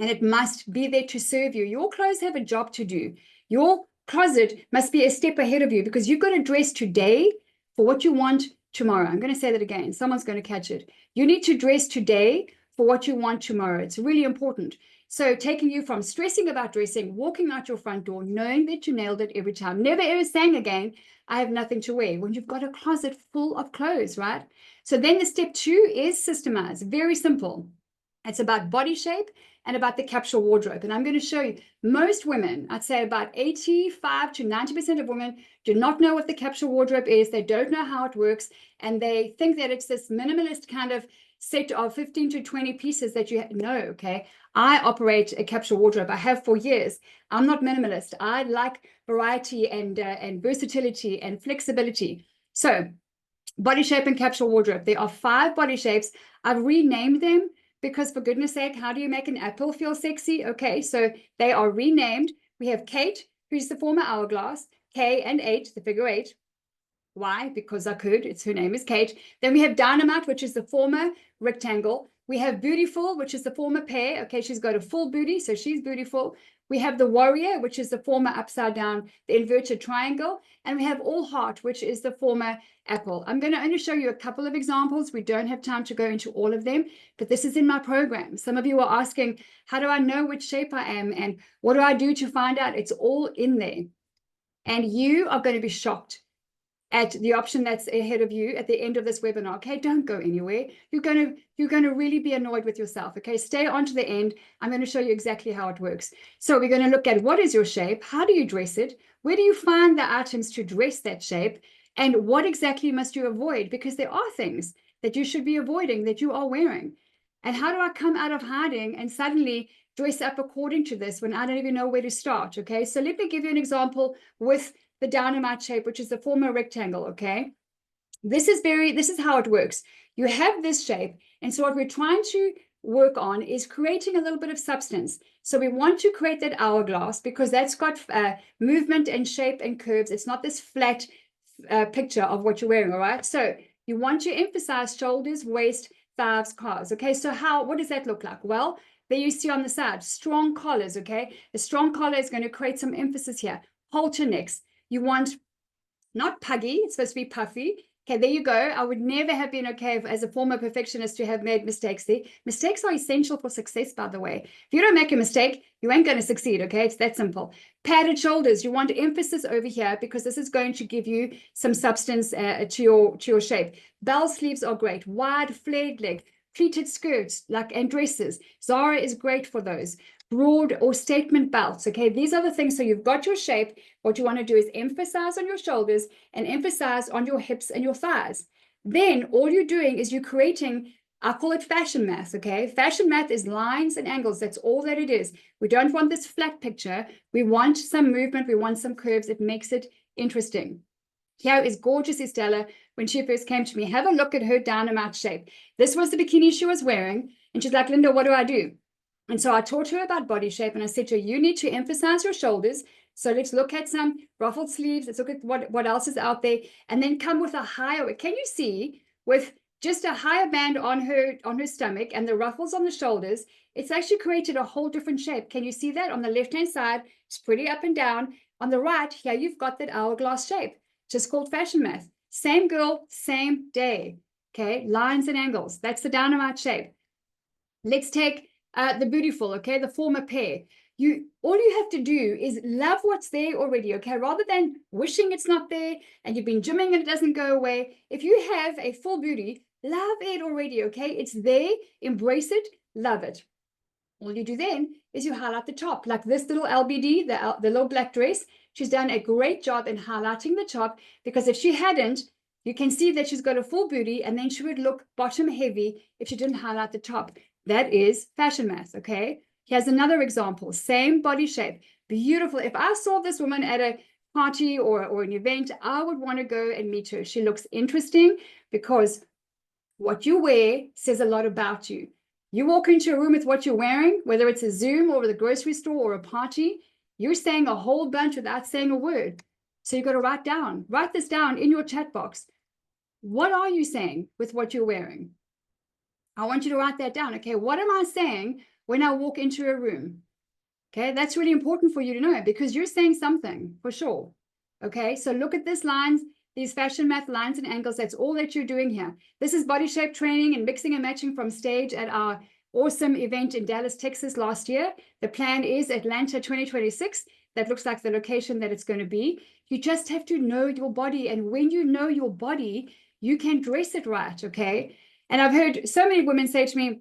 And it must be there to serve you. Your clothes have a job to do. Your closet must be a step ahead of you, because you've got to dress today for what you want tomorrow. I'm going to say that again. Someone's going to catch it. You need to dress today for what you want tomorrow. It's really important. So taking you from stressing about dressing, walking out your front door, knowing that you nailed it every time, never ever saying again, I have nothing to wear, when you've got a closet full of clothes, right? So then the step 2 is systemize. Very simple. It's about body shape and about the capsule wardrobe. And I'm going to show you, most women, I'd say about 85 to 90% of women do not know what the capsule wardrobe is. They don't know how it works. And they think that it's this minimalist kind of set of 15 to 20 pieces that you know, okay? I operate a capsule wardrobe. I have for years. I'm not minimalist. I like variety and versatility and flexibility. So body shape and capsule wardrobe. There are 5 body shapes. I've renamed them because, for goodness sake, how do you make an apple feel sexy? Okay, so they are renamed. We have Kate, who's the former hourglass, K and 8, the figure 8. Why? Because I could. Her name is Kate. Then we have Dynamite, which is the former rectangle. We have Beautiful, which is the former pear. Okay, she's got a full booty, so she's beautiful. We have the Warrior, which is the former upside down, the inverted triangle. And we have All Heart, which is the former apple. I'm going to only show you a couple of examples. We don't have time to go into all of them, but this is in my program. Some of you are asking, how do I know which shape I am? And what do I do to find out? It's all in there. And you are going to be shocked at the option that's ahead of you at the end of this webinar. Okay, don't go anywhere. You're going to really be annoyed with yourself. Okay, stay on to the end. I'm going to show you exactly how it works. So we're going to look at, what is your shape? How do you dress it? Where do you find the items to dress that shape? And what exactly must you avoid? Because there are things that you should be avoiding that you are wearing. And how do I come out of hiding and suddenly dress up according to this when I don't even know where to start? Okay, so let me give you an example with the Dynamite shape, which is the former rectangle, okay? This is how it works. You have this shape, and so what we're trying to work on is creating a little bit of substance. So we want to create that hourglass, because that's got movement and shape and curves. It's not this flat picture of what you're wearing, all right? So you want to emphasize shoulders, waist, thighs, calves, okay? So what does that look like? Well, there you see on the side, strong collars, okay? A strong collar is going to create some emphasis here. Halter necks. You want not puggy, it's supposed to be puffy. Okay, there you go. I would never have been okay as a former perfectionist to have made mistakes there. Mistakes are essential for success, by the way. If you don't make a mistake, you ain't going to succeed, okay? It's that simple. Padded shoulders. You want emphasis over here, because this is going to give you some substance to your shape. Bell sleeves are great. Wide flared leg. Pleated skirts and dresses. Zara is great for those. Broad or statement belts. Okay, these are the things. So you've got your shape. What you want to do is emphasize on your shoulders and emphasize on your hips and your thighs. Then all you're doing is you're creating, I call it fashion math. Okay, fashion math is lines and angles. That's all that it is. We don't want this flat picture. We want some movement. We want some curves. It makes it interesting. Here is gorgeous Estella. When she first came to me, have a look at her Dynamite shape. This was the bikini she was wearing. And she's like, Linda, what do I do? And so I taught her about body shape, and I said to her, you need to emphasize your shoulders. So let's look at some ruffled sleeves. Let's look at what else is out there, and then come with a higher. Can you see, with just a higher band on her stomach and the ruffles on the shoulders, it's actually created a whole different shape. Can you see that? On the left-hand side, it's pretty up and down. On the right, here you've got that hourglass shape, just called fashion math. Same girl, same day. Okay, lines and angles. That's the Dynamite shape. Let's take the Beautiful, okay, the former pear. all you have to do is love what's there already, okay? Rather than wishing it's not there and you've been gymming and it doesn't go away. If you have a full booty, love it already, okay? It's there, embrace it, love it. All you do then is you highlight the top, like this little LBD, the little black dress. She's done a great job in highlighting the top, because if she hadn't, you can see that she's got a full booty, and then she would look bottom heavy if she didn't highlight the top. That is fashion math, okay? Here's another example, same body shape, beautiful. If I saw this woman at a party or an event, I would want to go and meet her. She looks interesting because what you wear says a lot about you. You walk into a room with what you're wearing, whether it's a Zoom or the grocery store or a party, you're saying a whole bunch without saying a word. So you've got to write this down in your chat box. What are you saying with what you're wearing? I want you to write that down. Okay, what am I saying when I walk into a room? Okay, that's really important for you to know, because you're saying something for sure. Okay, so look at this lines, these fashion math lines and angles. That's all that you're doing here. This is body shape training and mixing and matching from stage at our awesome event in Dallas, Texas last year. The plan is Atlanta 2026. That looks like the location that it's going to be. You just have to know your body. And when you know your body, you can dress it right, okay? And I've heard so many women say to me,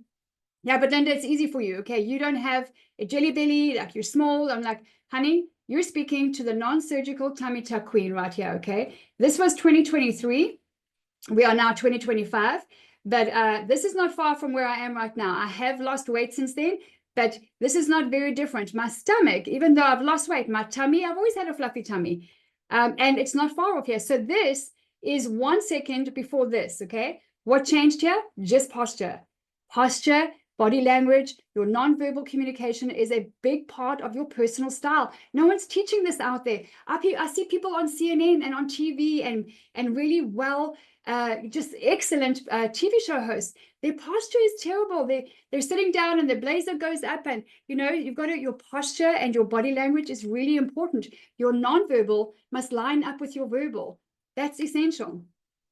yeah, but Linda, it's easy for you, okay? You don't have a jelly belly, like you're small. I'm like, honey, you're speaking to the non-surgical tummy tuck queen right here, okay? This was 2023. We are now 2025. But this is not far from where I am right now. I have lost weight since then, but this is not very different. My stomach, even though I've lost weight, my tummy, I've always had a fluffy tummy. And it's not far off here. So this is 1 second before this, okay? What changed here? Just posture. Posture, body language, your nonverbal communication is a big part of your personal style. No one's teaching this out there. I see people on CNN and on TV and really well, just excellent TV show hosts. Their posture is terrible. They're sitting down and their blazer goes up, and you've got your posture and your body language is really important. Your nonverbal must line up with your verbal. That's essential.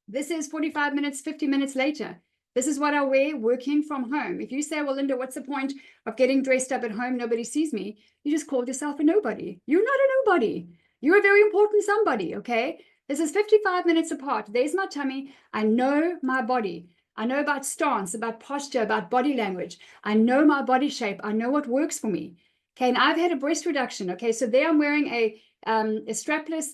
This is 45 minutes, 50 minutes later. This is what I wear working from home. If you say, well, Linda, what's the point of getting dressed up at home? Nobody sees me. You just called yourself a nobody. You're not a nobody. You're a very important somebody, okay? This is 55 minutes apart. There's my tummy. I know my body. I know about stance, about posture, about body language. I know my body shape. I know what works for me. Okay, and I've had a breast reduction. Okay, so there I'm wearing a strapless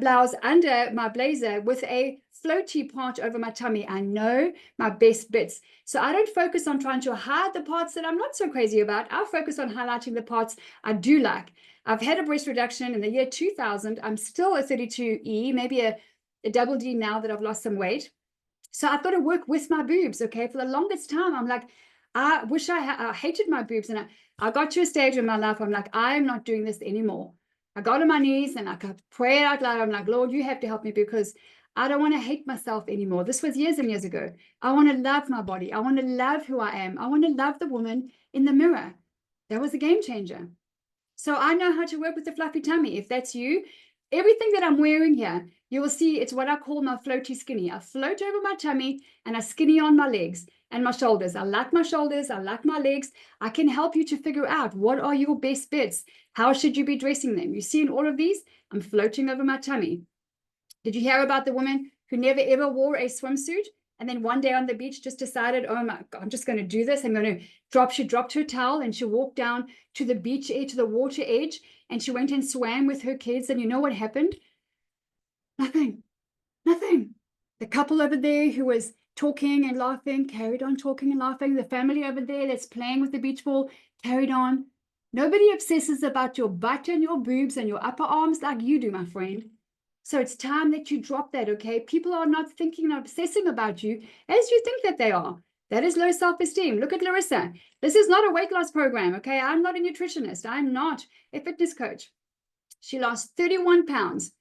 blouse under my blazer with a floaty part over my tummy. I know my best bits. So I don't focus on trying to hide the parts that I'm not so crazy about. I focus on highlighting the parts I do like. I've had a breast reduction in the year 2000. I'm still a 32E, maybe a double D now that I've lost some weight. So I've got to work with my boobs, okay? For the longest time, I'm like, I wish I hated my boobs. And I got to a stage in my life, I'm like, I'm not doing this anymore. I got on my knees and I prayed out loud. I'm like, Lord, you have to help me, because I don't want to hate myself anymore. This was years and years ago. I want to love my body. I want to love who I am. I want to love the woman in the mirror. That was a game changer. So I know how to work with the fluffy tummy. If that's you, everything that I'm wearing here, you will see it's what I call my floaty skinny. I float over my tummy and I skinny on my legs and my shoulders. I like my shoulders. I like my legs. I can help you to figure out what are your best bits. How should you be dressing them? You see in all of these, I'm floating over my tummy. Did you hear about the woman who never ever wore a swimsuit? And then one day on the beach just decided, oh my God, I'm just going to do this. I'm going to drop. She dropped her towel and she walked down to the beach edge, to the water edge, and she went and swam with her kids. And you know what happened? Nothing. The couple over there who was talking and laughing carried on talking and laughing. The family over there that's playing with the beach ball carried on. Nobody obsesses about your butt and your boobs and your upper arms like you do, my friend. So it's time that you drop that, okay? People are not thinking and obsessing about you as you think that they are. That is low self-esteem. Look at Larissa. This is not a weight loss program, okay? I'm not a nutritionist. I'm not a fitness coach. She lost 31 pounds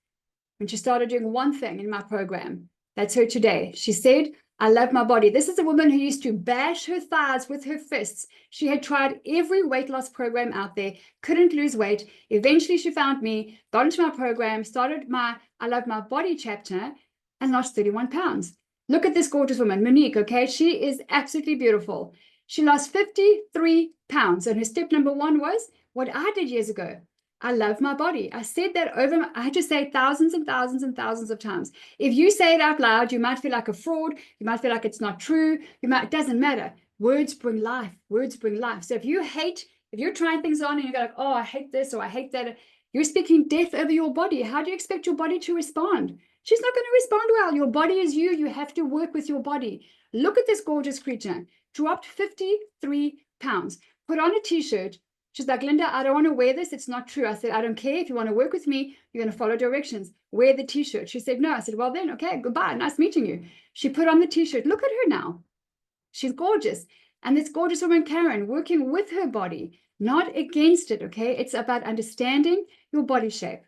when she started doing one thing in my program. That's her today. She said, I love my body. This is a woman who used to bash her thighs with her fists. She had tried every weight loss program out there, couldn't lose weight. Eventually she found me, got into my program, started my I Love My Body chapter, and lost 31 pounds. Look at this gorgeous woman, Monique, okay? She is absolutely beautiful. She lost 53 pounds. And her step number one was What I did years ago, I love my body. I said that I had to say it thousands and thousands and thousands of times. If you say it out loud, you might feel like a fraud. You might feel like it's not true. It doesn't matter. Words bring life. Words bring life. So if you're trying things on and you go like, oh, I hate this or I hate that, you're speaking death over your body. How do you expect your body to respond? She's not going to respond well. Your body is you. You have to work with your body. Look at this gorgeous creature. Dropped 53 pounds. Put on a t-shirt. She's like, Linda, I don't want to wear this. It's not true. I said, I don't care. If you want to work with me, you're going to follow directions. Wear the t-shirt. She said, no. I said, well then, okay, goodbye. Nice meeting you. She put on the t-shirt. Look at her now. She's gorgeous. And this gorgeous woman, Karen, working with her body, not against it, okay? It's about understanding your body shape.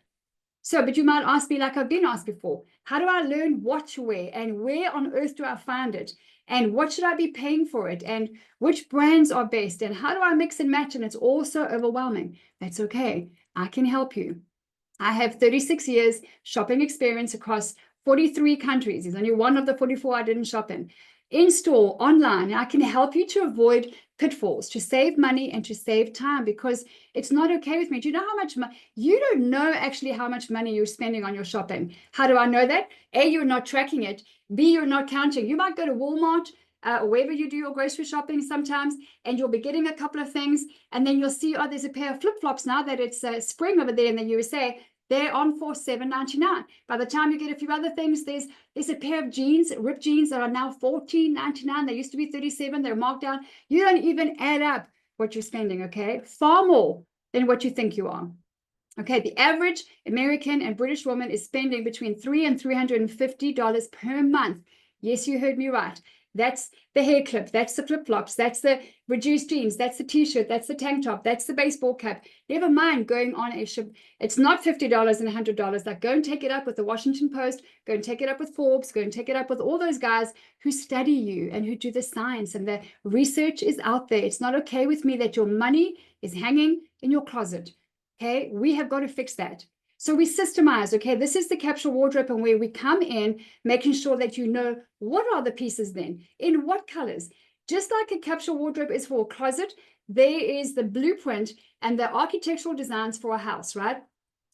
So, but you might ask me, like I've been asked before, how do I learn what to wear and where on earth do I find it? And what should I be paying for it? And which brands are best? And how do I mix and match? And it's all so overwhelming. That's okay. I can help you. I have 36 years shopping experience across 43 countries. There's only one of the 44 I didn't shop in store, online. I can help you to avoid pitfalls, to save money and to save time, because it's not okay with me. Do you know how much money? You don't know actually how much money you're spending on your shopping. How do I know that? A, you're not tracking it. B, you're not counting. You might go to Walmart or wherever you do your grocery shopping sometimes, and you'll be getting a couple of things, and then you'll see, oh, there's a pair of flip-flops now that it's spring over there in the USA. They're on for $7.99. By the time you get a few other things, there's a pair of jeans, ripped jeans, that are now $14.99. They used to be $37. They're marked down. You don't even add up what you're spending, okay? Far more than what you think you are. Okay, the average American and British woman is spending between $300 and $350 per month. Yes, you heard me right. That's the hair clip, that's the flip-flops, that's the reduced jeans, that's the t-shirt, that's the tank top, that's the baseball cap. Never mind going on a ship. It's not $50 and $100. Like, go and take it up with the Washington Post, go and take it up with Forbes, go and take it up with all those guys who study you and who do the science, and the research is out there. It's not okay with me that your money is hanging in your closet. Okay, we have got to fix that. So we systemize, okay, this is the capsule wardrobe, and where we come in, making sure that you know what are the pieces then, in what colors. Just like a capsule wardrobe is for a closet, there is the blueprint and the architectural designs for a house, right?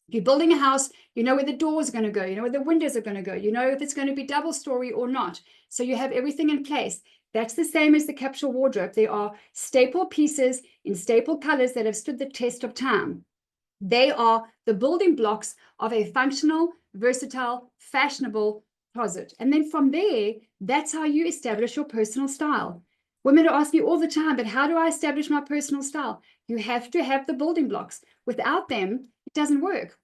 If you're building a house, you know where the doors are going to go, you know where the windows are going to go, you know if it's going to be double story or not. So you have everything in place. That's the same as the capsule wardrobe. There are staple pieces in staple colors that have stood the test of time. They are the building blocks of a functional, versatile, fashionable closet. And then from there, that's how you establish your personal style. Women ask me all the time, but how do I establish my personal style? You have to have the building blocks. Without them, it doesn't work.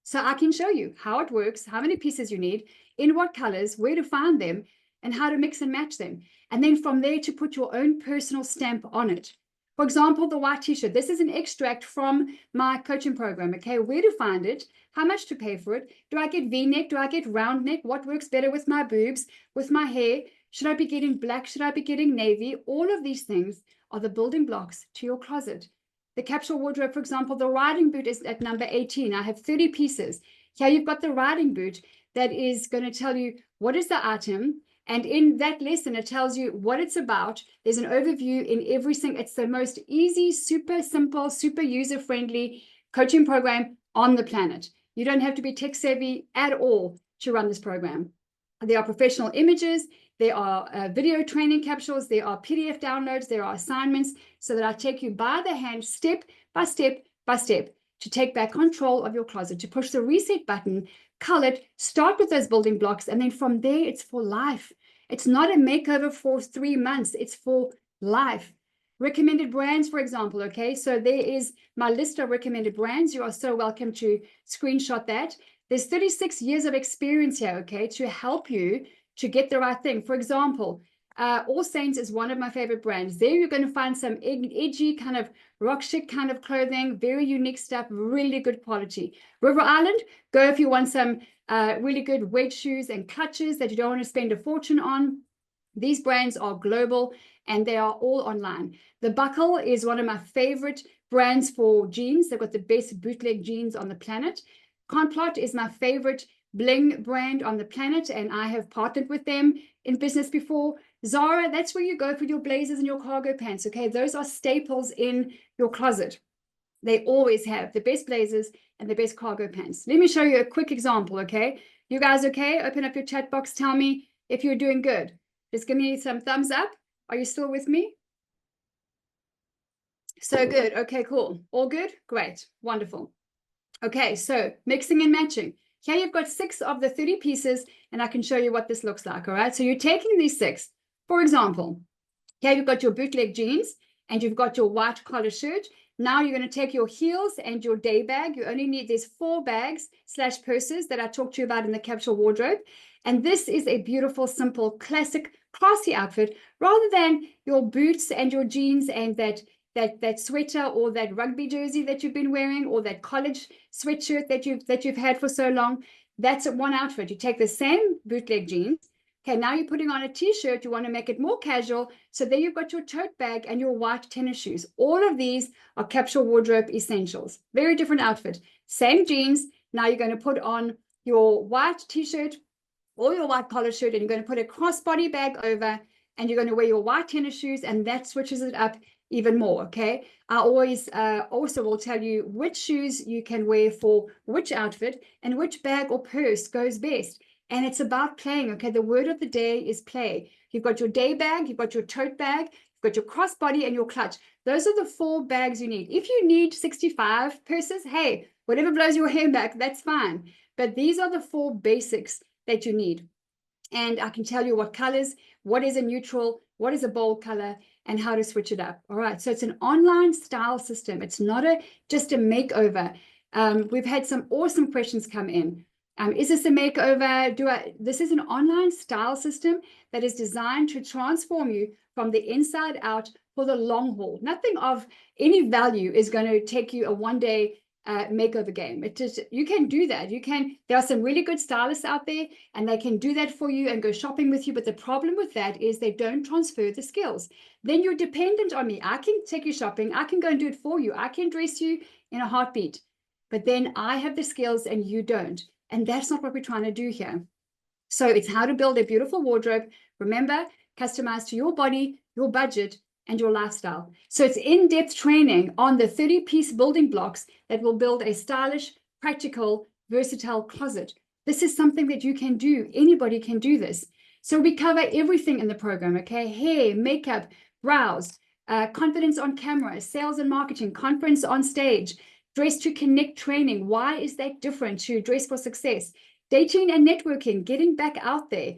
So I can show you how it works, how many pieces you need, in what colors, where to find them, and how to mix and match them. And then from there, to put your own personal stamp on it. For example, the white t-shirt. This is an extract from my coaching program, okay? Where to find it, how much to pay for it. Do I get V-neck? Do I get round neck? What works better with my boobs, with my hair? Should I be getting black? Should I be getting navy? All of these things are the building blocks to your closet. The capsule wardrobe, for example, the riding boot is at number 18. I have 30 pieces. Here you've got the riding boot that is going to tell you what is the item. And in that lesson, it tells you what it's about. There's an overview in every single, it's the most easy, super simple, super user-friendly coaching program on the planet. You don't have to be tech savvy at all to run this program. There are professional images, there are video training capsules, there are PDF downloads, there are assignments, so that I take you by the hand, step by step by step, to take back control of your closet, to push the reset button, cull it, start with those building blocks, and then from there, it's for life. It's not a makeover for 3 months, it's for life. Recommended brands, for example, okay? So there is my list of recommended brands. You are so welcome to screenshot that. There's 36 years of experience here, okay, to help you to get the right thing. For example, All Saints is one of my favorite brands. There you're going to find some edgy kind of rock chic kind of clothing, very unique stuff, really good quality. River Island, go if you want some really good wedge shoes and clutches that you don't want to spend a fortune on. These brands are global and they are all online. The Buckle is one of my favorite brands for jeans. They've got the best bootleg jeans on the planet. Complot is my favorite bling brand on the planet, and I have partnered with them in business before. Zara, that's where you go for your blazers and your cargo pants, okay? Those are staples in your closet. They always have the best blazers and the best cargo pants. Let me show you a quick example, okay? You guys okay? Open up your chat box. Tell me if you're doing good. Just give me some thumbs up. Are you still with me? So good. Okay, cool. All good? Great. Wonderful. Okay, so mixing and matching. Here you've got 6 of the 30 pieces, and I can show you what this looks like, all right? So you're taking these 6. For example, here you've got your bootleg jeans, and you've got your white collar shirt. Now you're going to take your heels and your day bag. You only need these 4 bags / purses that I talked to you about in the capsule wardrobe. And this is a beautiful, simple, classic, classy outfit, rather than your boots and your jeans and that sweater or that rugby jersey that you've been wearing, or that college sweatshirt that you've had for so long. That's one outfit. You take the same bootleg jeans. Okay, now you're putting on a t-shirt. You want to make it more casual. So there you've got your tote bag and your white tennis shoes. All of these are capsule wardrobe essentials. Very different outfit. Same jeans. Now you're going to put on your white t-shirt or your white collar shirt, and you're going to put a crossbody bag over, and you're going to wear your white tennis shoes, and that switches it up even more. Okay, I always also will tell you which shoes you can wear for which outfit, and which bag or purse goes best. And it's about playing. Okay, the word of the day is play. You've got your day bag, you've got your tote bag, you've got your crossbody, and your clutch. Those are the 4 bags you need. If you need 65 purses, hey, whatever blows your hair back, that's fine. But these are the 4 basics that you need. And I can tell you what colors, what is a neutral, what is a bold color, and how to switch it up. All right, so it's an online style system. It's not just a makeover. We've had some awesome questions come in. Is this a makeover? This is an online style system that is designed to transform you from the inside out for the long haul. Nothing of any value is going to take you a one-day makeover game. You can do that. There are some really good stylists out there, and they can do that for you and go shopping with you. But the problem with that is they don't transfer the skills. Then you're dependent on me. I can take you shopping. I can go and do it for you. I can dress you in a heartbeat. But then I have the skills and you don't. And that's not what we're trying to do here. So it's how to build a beautiful wardrobe. Remember, customized to your body, your budget, and your lifestyle. So it's in-depth training on the 30-piece building blocks that will build a stylish, practical, versatile closet. This is something that you can do. Anybody can do this. So we cover everything in the program, okay? Hair, makeup, brows, confidence on camera, sales and marketing, confidence on stage, dress to connect training. Why is that different to dress for success? Dating and networking, getting back out there.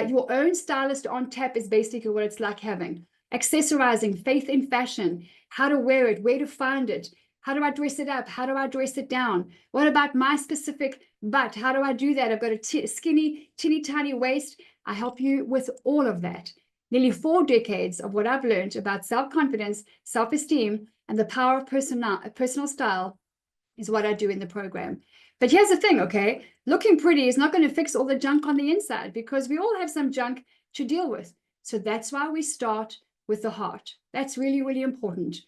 Your own stylist on tap is basically what it's like having. Accessorizing, faith in fashion, how to wear it, where to find it, how do I dress it up, how do I dress it down, what about my specific butt, how do I do that? I've got a skinny, teeny tiny waist. I help you with all of that. Nearly 4 decades of what I've learned about self-confidence, self-esteem, and the power of personal style is what I do in the program. But here's the thing, okay? Looking pretty is not going to fix all the junk on the inside, because we all have some junk to deal with. So that's why we start with the heart. That's really, really important.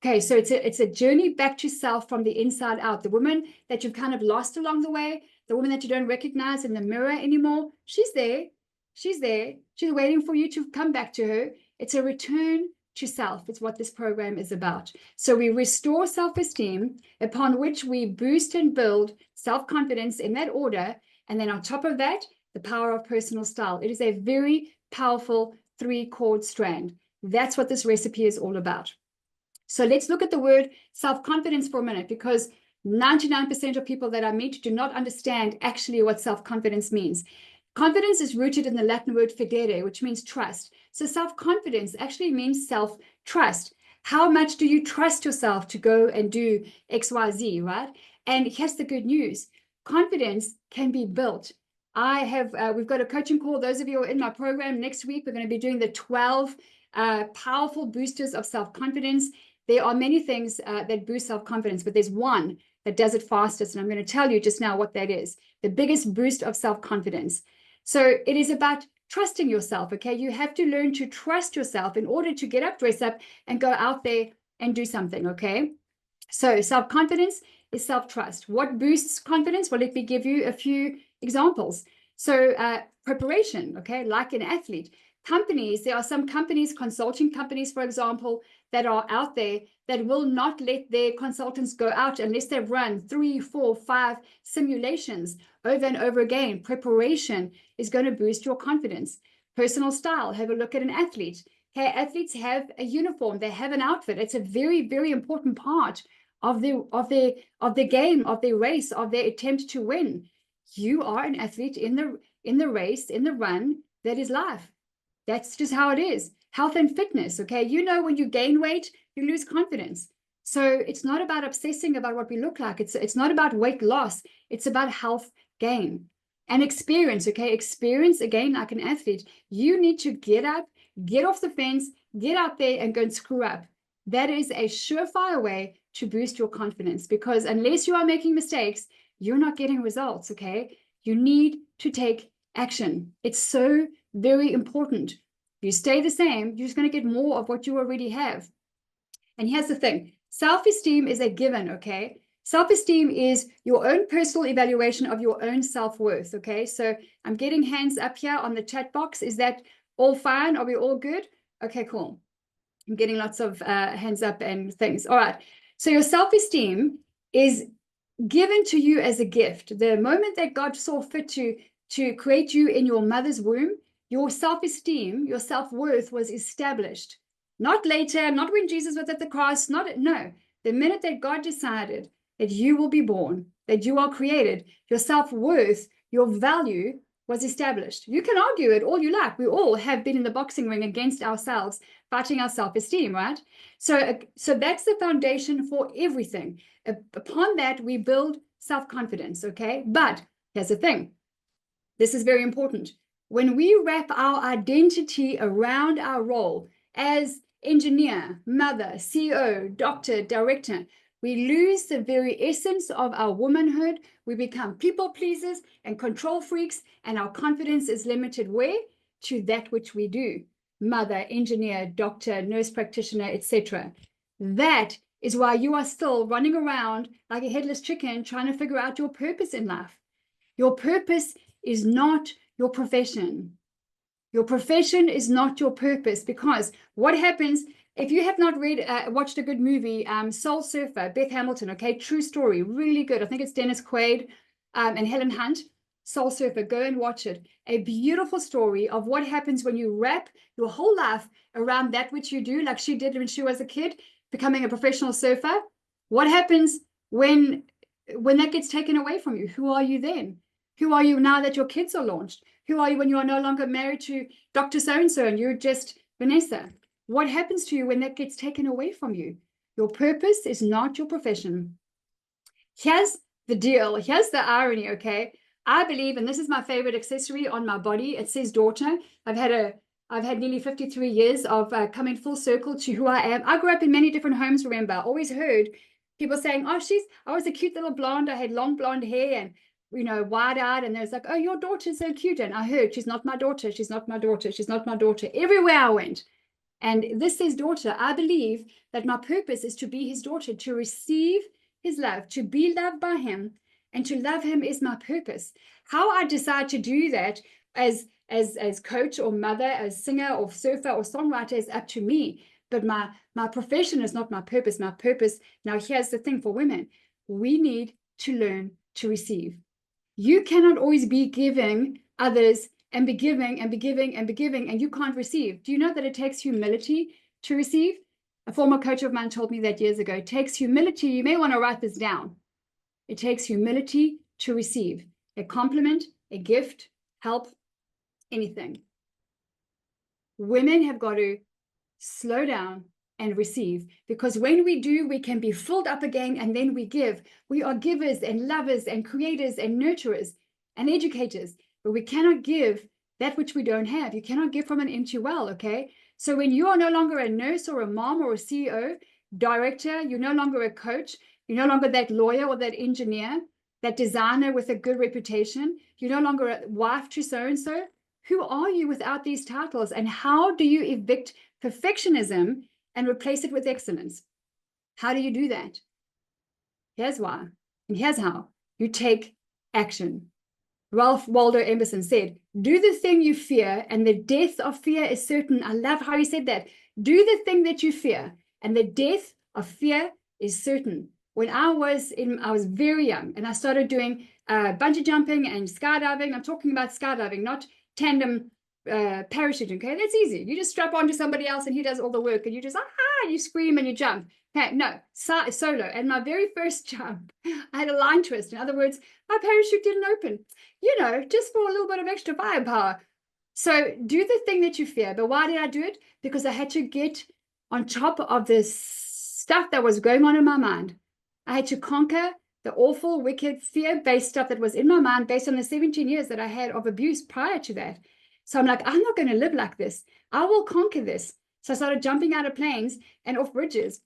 Okay, so it's a journey back to self from the inside out. The woman that you've kind of lost along the way, the woman that you don't recognize in the mirror anymore, she's there. She's there. She's waiting for you to come back to her. It's a return to self. It's what this program is about. So we restore self-esteem, upon which we boost and build self-confidence in that order. And then on top of that, the power of personal style. It is a very powerful 3-chord strand. That's what this recipe is all about. So let's look at the word self-confidence for a minute, because 99% of people that I meet do not understand actually what self-confidence means. Confidence is rooted in the Latin word fidere, which means trust. So self-confidence actually means self-trust. How much do you trust yourself to go and do XYZ, right? And here's the good news. Confidence can be built. We've got a coaching call. Those of you who are in my program next week, we're going to be doing the 12 powerful boosters of self-confidence. There are many things that boost self-confidence, but there's one that does it fastest. And I'm going to tell you just now what that is. The biggest boost of self-confidence. So it is about trusting yourself, okay? You have to learn to trust yourself in order to get up, dress up, and go out there and do something, okay? So self-confidence is self-trust. What boosts confidence? Well, let me give you a few examples. So preparation, okay? Like an athlete, companies, there are some companies, consulting companies, for example, that are out there that will not let their consultants go out unless they've run 3, 4, 5 simulations over and over again. Preparation is going to boost your confidence. Personal style, have a look at an athlete. Okay, athletes have a uniform, they have an outfit. It's a very, very important part of the game, of their race, of their attempt to win. You are an athlete in the race, in the run that is life. That's just how it is. Health and fitness, okay? You know, when you gain weight, you lose confidence. So it's not about obsessing about what we look like. It's not about weight loss. It's about health gain and experience, okay? Experience, again, like an athlete. You need to get up, get off the fence, get out there and go and screw up. That is a surefire way to boost your confidence, because unless you are making mistakes, you're not getting results, okay? You need to take action. It's so very important. If you stay the same, you're just going to get more of what you already have. And here's the thing. Self-esteem is a given, okay? Self-esteem is your own personal evaluation of your own self-worth, okay? So I'm getting hands up here on the chat box. Is that all fine? Are we all good? Okay, cool. I'm getting lots of hands up and things. All right. So your self-esteem is given to you as a gift. The moment that God saw fit to create you in your mother's womb, your self-esteem, your self-worth was established. Not later, not when Jesus was at the cross, no. The minute that God decided that you will be born, that you are created, your self-worth, your value was established. You can argue it all you like. We all have been in the boxing ring against ourselves, fighting our self-esteem, right? So that's the foundation for everything. Upon that, we build self-confidence, okay? But here's the thing. This is very important. When we wrap our identity around our role as engineer, mother, CEO, doctor, director, we lose the very essence of our womanhood. We become people pleasers and control freaks, and our confidence is limited where? To that which we do. Mother, engineer, doctor, nurse practitioner, etc. That is why you are still running around like a headless chicken trying to figure out your purpose in life. Your purpose is not your profession. Your profession is not your purpose, because what happens if you have not watched a good movie, Soul Surfer, Beth Hamilton, okay, true story, really good. I think it's Dennis Quaid and Helen Hunt. Soul Surfer, go and watch it. A beautiful story of what happens when you wrap your whole life around that which you do, like she did when she was a kid, becoming a professional surfer. What happens when that gets taken away from you? Who are you then? Who are you now that your kids are launched? Who are you when you are no longer married to Dr. So-and-so and you're just Vanessa? What happens to you when that gets taken away from you? Your purpose is not your profession. Here's the deal. Here's the irony, okay? I believe, and this is my favorite accessory on my body, it says daughter. I've had nearly 53 years of coming full circle to who I am. I grew up in many different homes, remember. I always heard people saying, oh, I was a cute little blonde. I had long blonde hair and, you know, wide-eyed. And there's like, oh, your daughter's so cute. And I heard, she's not my daughter. She's not my daughter. She's not my daughter. Everywhere I went. And this says daughter. I believe that my purpose is to be his daughter, to receive his love, to be loved by him, and to love him is my purpose. How I decide to do that as coach or mother, as singer or surfer or songwriter is up to me. But my profession is not my purpose. My purpose, now here's the thing for women, we need to learn to receive. You cannot always be giving others and be giving and be giving and be giving, and you can't receive. Do you know that it takes humility to receive? A former coach of mine told me that years ago. It takes humility. You may want to write this down. It takes humility to receive a compliment, a gift, help, anything. Women have got to slow down and receive, because when we do, we can be filled up again, and then we give. We are givers and lovers and creators and nurturers and educators, but we cannot give that which we don't have. You cannot give from an empty well, okay? So when you are no longer a nurse or a mom or a CEO, director, you're no longer a coach, you're no longer that lawyer or that engineer, that designer with a good reputation, you're no longer a wife to so-and-so. Who are you without these titles? And how do you evict perfectionism and replace it with excellence? How do you do that? Here's why, and here's how. You take action. Ralph Waldo Emerson said, do the thing you fear, and the death of fear is certain. I love how he said that. Do the thing that you fear, and the death of fear is certain. When I was very young, and I started doing bungee jumping and skydiving. I'm talking about skydiving, not tandem parachuting. Okay, that's easy. You just strap onto somebody else, and he does all the work, and you just you scream and you jump. Okay, no, solo. And my very first jump, I had a line twist. In other words, my parachute didn't open, just for a little bit of extra firepower. So do the thing that you fear. But why did I do it? Because I had to get on top of this stuff that was going on in my mind. I had to conquer the awful, wicked, fear-based stuff that was in my mind based on the 17 years that I had of abuse prior to that. So I'm like, I'm not going to live like this. I will conquer this. So I started jumping out of planes and off bridges.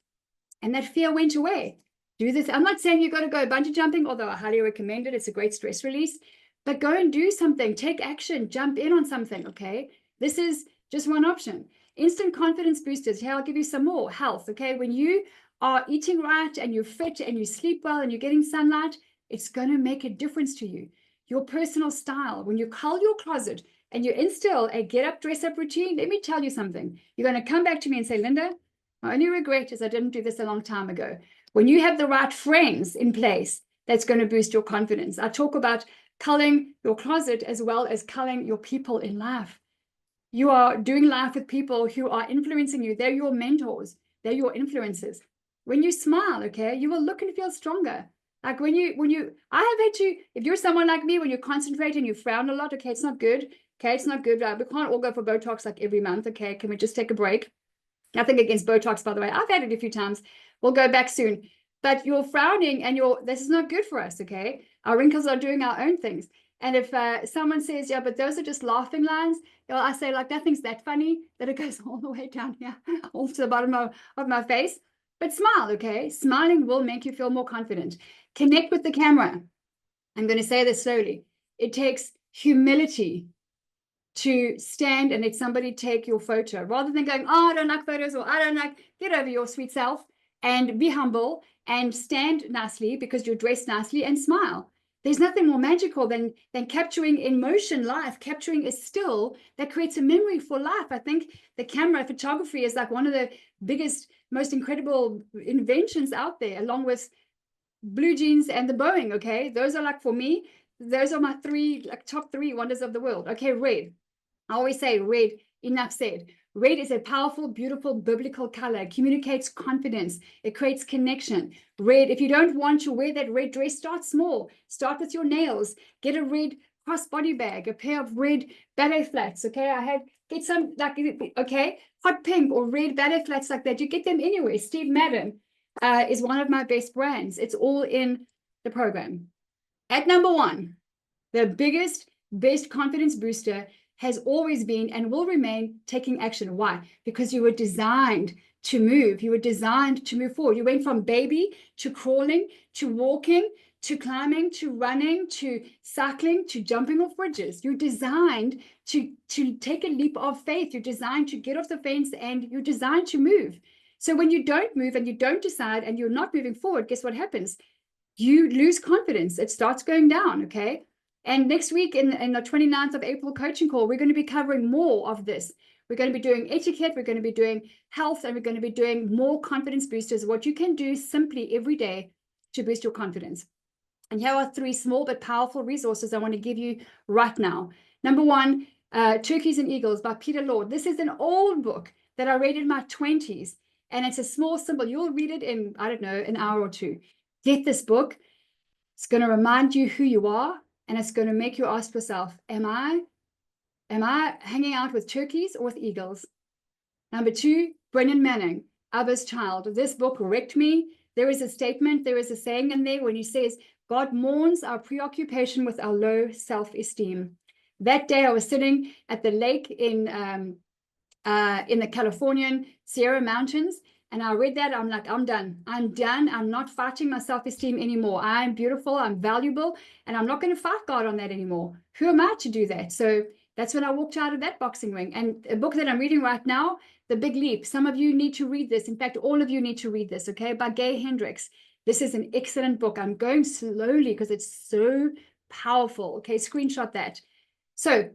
And that fear went away. Do this. I'm not saying you got to go bungee jumping, although I highly recommend it. It's a great stress release. But go and do something. Take action. Jump in on something, okay? This is just one option. Instant confidence boosters. Here, I'll give you some more. Health, okay? When you are eating right and you're fit and you sleep well and you're getting sunlight, it's going to make a difference to you. Your personal style. When you cull your closet and you instill a get-up, dress-up routine, let me tell you something. You're going to come back to me and say, Linda, my only regret is I didn't do this a long time ago. When you have the right friends in place, that's going to boost your confidence. I talk about culling your closet as well as culling your people in life. You are doing life with people who are influencing you. They're your mentors. They're your influencers. When you smile, okay, you will look and feel stronger. Like I have had to, if you're someone like me, when you concentrate and you frown a lot, okay, it's not good. Okay, it's not good. We can't all go for Botox like every month. Okay, can we just take a break? Nothing against Botox, by the way. I've had it a few times. We'll go back soon. But you're frowning and this is not good for us, okay? Our wrinkles are doing our own things. And if someone says, yeah, but those are just laughing lines, I say, like, nothing's that funny that it goes all the way down here, off to the bottom of my face. But smile, okay? Smiling will make you feel more confident. Connect with the camera. I'm going to say this slowly. It takes humility to stand and let somebody take your photo rather than going, oh, I don't like photos, or I don't like, get over your sweet self and be humble and stand nicely because you're dressed nicely and smile. There's nothing more magical than capturing in motion life, capturing a still that creates a memory for life. I think the camera photography is like one of the biggest, most incredible inventions out there, along with blue jeans and the Boeing. Okay, those are like, for me, those are my top three wonders of the world. Okay, red. I always say red, enough said. Red is a powerful, beautiful, biblical color. It communicates confidence. It creates connection. Red, if you don't want to wear that red dress, start small. Start with your nails. Get a red crossbody bag, a pair of red ballet flats. Okay, get some, like, okay, hot pink or red ballet flats like that. You get them anywhere. Steve Madden is one of my best brands. It's all in the program. At number one, the biggest, best confidence booster has always been and will remain taking action. Why? Because you were designed to move. You were designed to move forward. You went from baby to crawling, to walking, to climbing, to running, to cycling, to jumping off bridges. You're designed to take a leap of faith. You're designed to get off the fence, and you're designed to move. So when you don't move and you don't decide and you're not moving forward, guess what happens? You lose confidence. It starts going down, okay? And next week in the 29th of April coaching call, we're going to be covering more of this. We're going to be doing etiquette, we're going to be doing health, and we're going to be doing more confidence boosters, what you can do simply every day to boost your confidence. And here are three small but powerful resources I want to give you right now. Number one, Turkeys and Eagles by Peter Lord. This is an old book that I read in my 20s, and it's a small symbol. You'll read it in, I don't know, an hour or two. Get this book. It's going to remind you who you are. And it's going to make you ask yourself, am I hanging out with turkeys or with eagles? Number two, Brennan Manning, Abba's Child. This book wrecked me. There is a statement, there is a saying in there when he says, God mourns our preoccupation with our low self-esteem. That day I was sitting at the lake in the Californian Sierra Mountains, and I read that. I'm like, I'm done. I'm done. I'm not fighting my self-esteem anymore. I'm beautiful. I'm valuable. And I'm not going to fight God on that anymore. Who am I to do that? So that's when I walked out of that boxing ring. And a book that I'm reading right now, The Big Leap. Some of you need to read this. In fact, all of you need to read this, okay? By Gay Hendricks. This is an excellent book. I'm going slowly because it's so powerful. Okay, screenshot that. So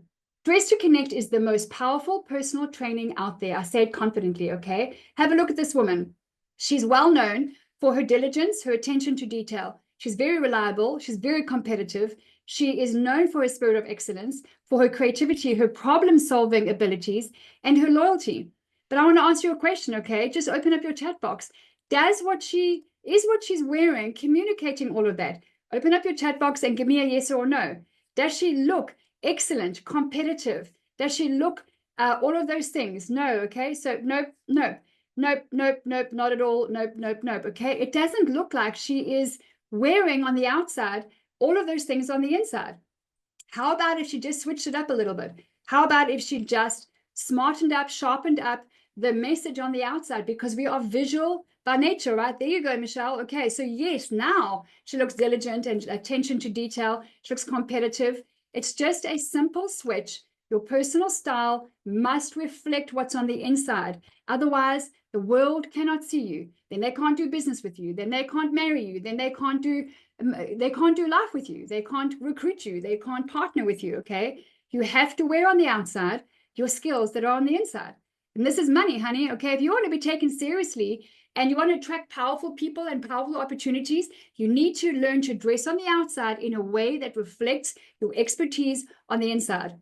Dress to Connect is the most powerful personal training out there. I say it confidently, okay? Have a look at this woman. She's well known for her diligence, her attention to detail. She's very reliable. She's very competitive. She is known for her spirit of excellence, for her creativity, her problem-solving abilities, and her loyalty. But I want to answer your question, okay? Just open up your chat box. Is what she's wearing communicating all of that? Open up your chat box and give me a yes or no. Does she look excellent, competitive? Does she look all of those things? No, okay? So nope, nope, nope, nope, nope, not at all. Nope, nope, nope, okay? It doesn't look like she is wearing on the outside all of those things on the inside. How about if she just switched it up a little bit? How about if she just smartened up, sharpened up the message on the outside? Because we are visual by nature, right? There you go, Michelle. Okay, so yes, now she looks diligent and attention to detail. She looks competitive. It's just a simple switch. Your personal style must reflect what's on the inside. Otherwise, the world cannot see you. Then they can't do business with you. Then they can't marry you. Then they can't do life with you. They can't recruit you. They can't partner with you, okay? You have to wear on the outside your skills that are on the inside. And this is money, honey, okay? If you want to be taken seriously and you want to attract powerful people and powerful opportunities, you need to learn to dress on the outside in a way that reflects your expertise on the inside.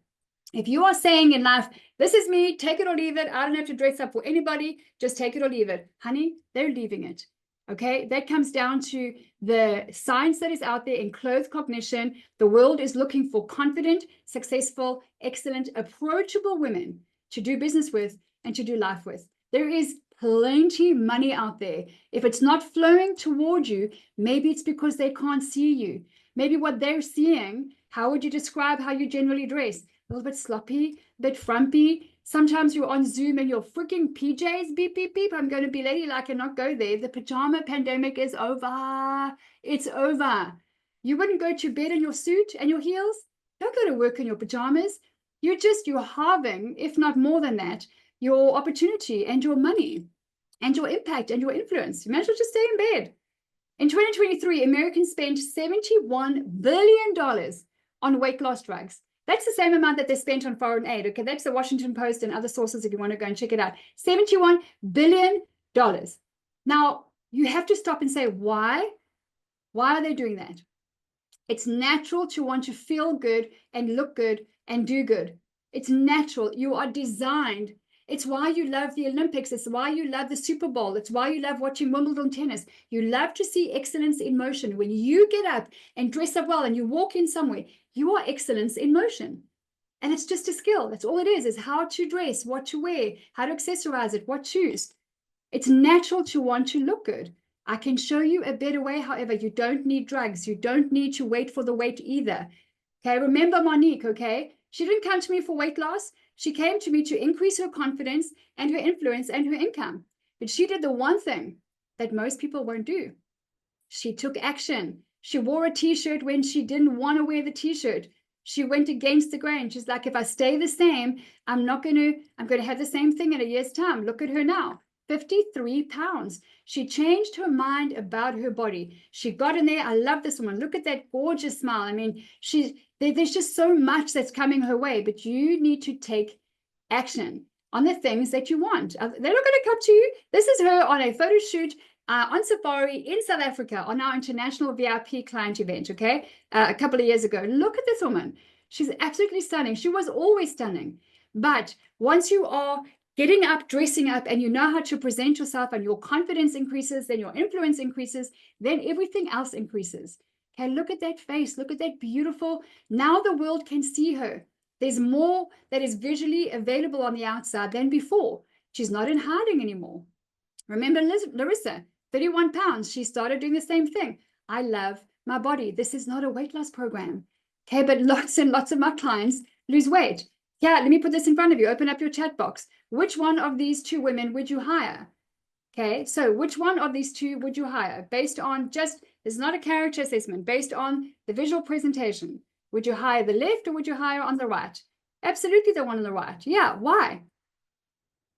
If you are saying in life, this is me, take it or leave it, I don't have to dress up for anybody, just take it or leave it. Honey, they're leaving it. Okay, that comes down to the science that is out there in clothes cognition. The world is looking for confident, successful, excellent, approachable women to do business with and to do life with. There is plenty money out there. If it's not flowing toward you, maybe it's because they can't see you. Maybe what they're seeing, how would you describe how you generally dress? A little bit sloppy, a bit frumpy. Sometimes you're on Zoom and your freaking PJs, beep, beep, beep. I'm going to be ladylike and not go there. The pajama pandemic is over. It's over. You wouldn't go to bed in your suit and your heels. Don't go to work in your pajamas. You're halving, if not more than that, your opportunity and your money and your impact and your influence. You might as well just stay in bed. In 2023, Americans spent $71 billion on weight loss drugs. That's the same amount that they spent on foreign aid. Okay, that's the Washington Post and other sources if you want to go and check it out. $71 billion. Now, you have to stop and say, why? Why are they doing that? It's natural to want to feel good and look good and do good. It's natural. You are designed. It's why you love the Olympics. It's why you love the Super Bowl. It's why you love watching Wimbledon tennis. You love to see excellence in motion. When you get up and dress up well and you walk in somewhere, you are excellence in motion. And it's just a skill. That's all it is how to dress, what to wear, how to accessorize it, what shoes. It's natural to want to look good. I can show you a better way. However, you don't need drugs. You don't need to wait for the weight either. Okay, remember Monique, okay? She didn't come to me for weight loss. She came to me to increase her confidence and her influence and her income. But she did the one thing that most people won't do. She took action. She wore a t-shirt when she didn't want to wear the t-shirt. She went against the grain. She's like, if I stay the same, I'm going to have the same thing in a year's time. Look at her now, 53 pounds. She changed her mind about her body. She got in there. I love this woman. Look at that gorgeous smile. I mean, there's just so much that's coming her way, but you need to take action on the things that you want. They're not going to come to you. This is her on a photo shoot on safari in South Africa on our international VIP client event, okay, a couple of years ago. Look at this woman. She's absolutely stunning. She was always stunning. But once you are getting up, dressing up, and you know how to present yourself and your confidence increases, then your influence increases, then everything else increases. Okay, look at that face. Look at that beautiful. Now the world can see her. There's more that is visually available on the outside than before. She's not in hiding anymore. Remember Larissa, 31 pounds. She started doing the same thing. I love my body. This is not a weight loss program. Okay, but lots and lots of my clients lose weight. Yeah, let me put this in front of you. Open up your chat box. Which one of these two women would you hire? Okay, so which one of these two would you hire? Based on this is not a character assessment, based on the visual presentation. Would you hire the left or would you hire on the right? Absolutely the one on the right. Yeah, why?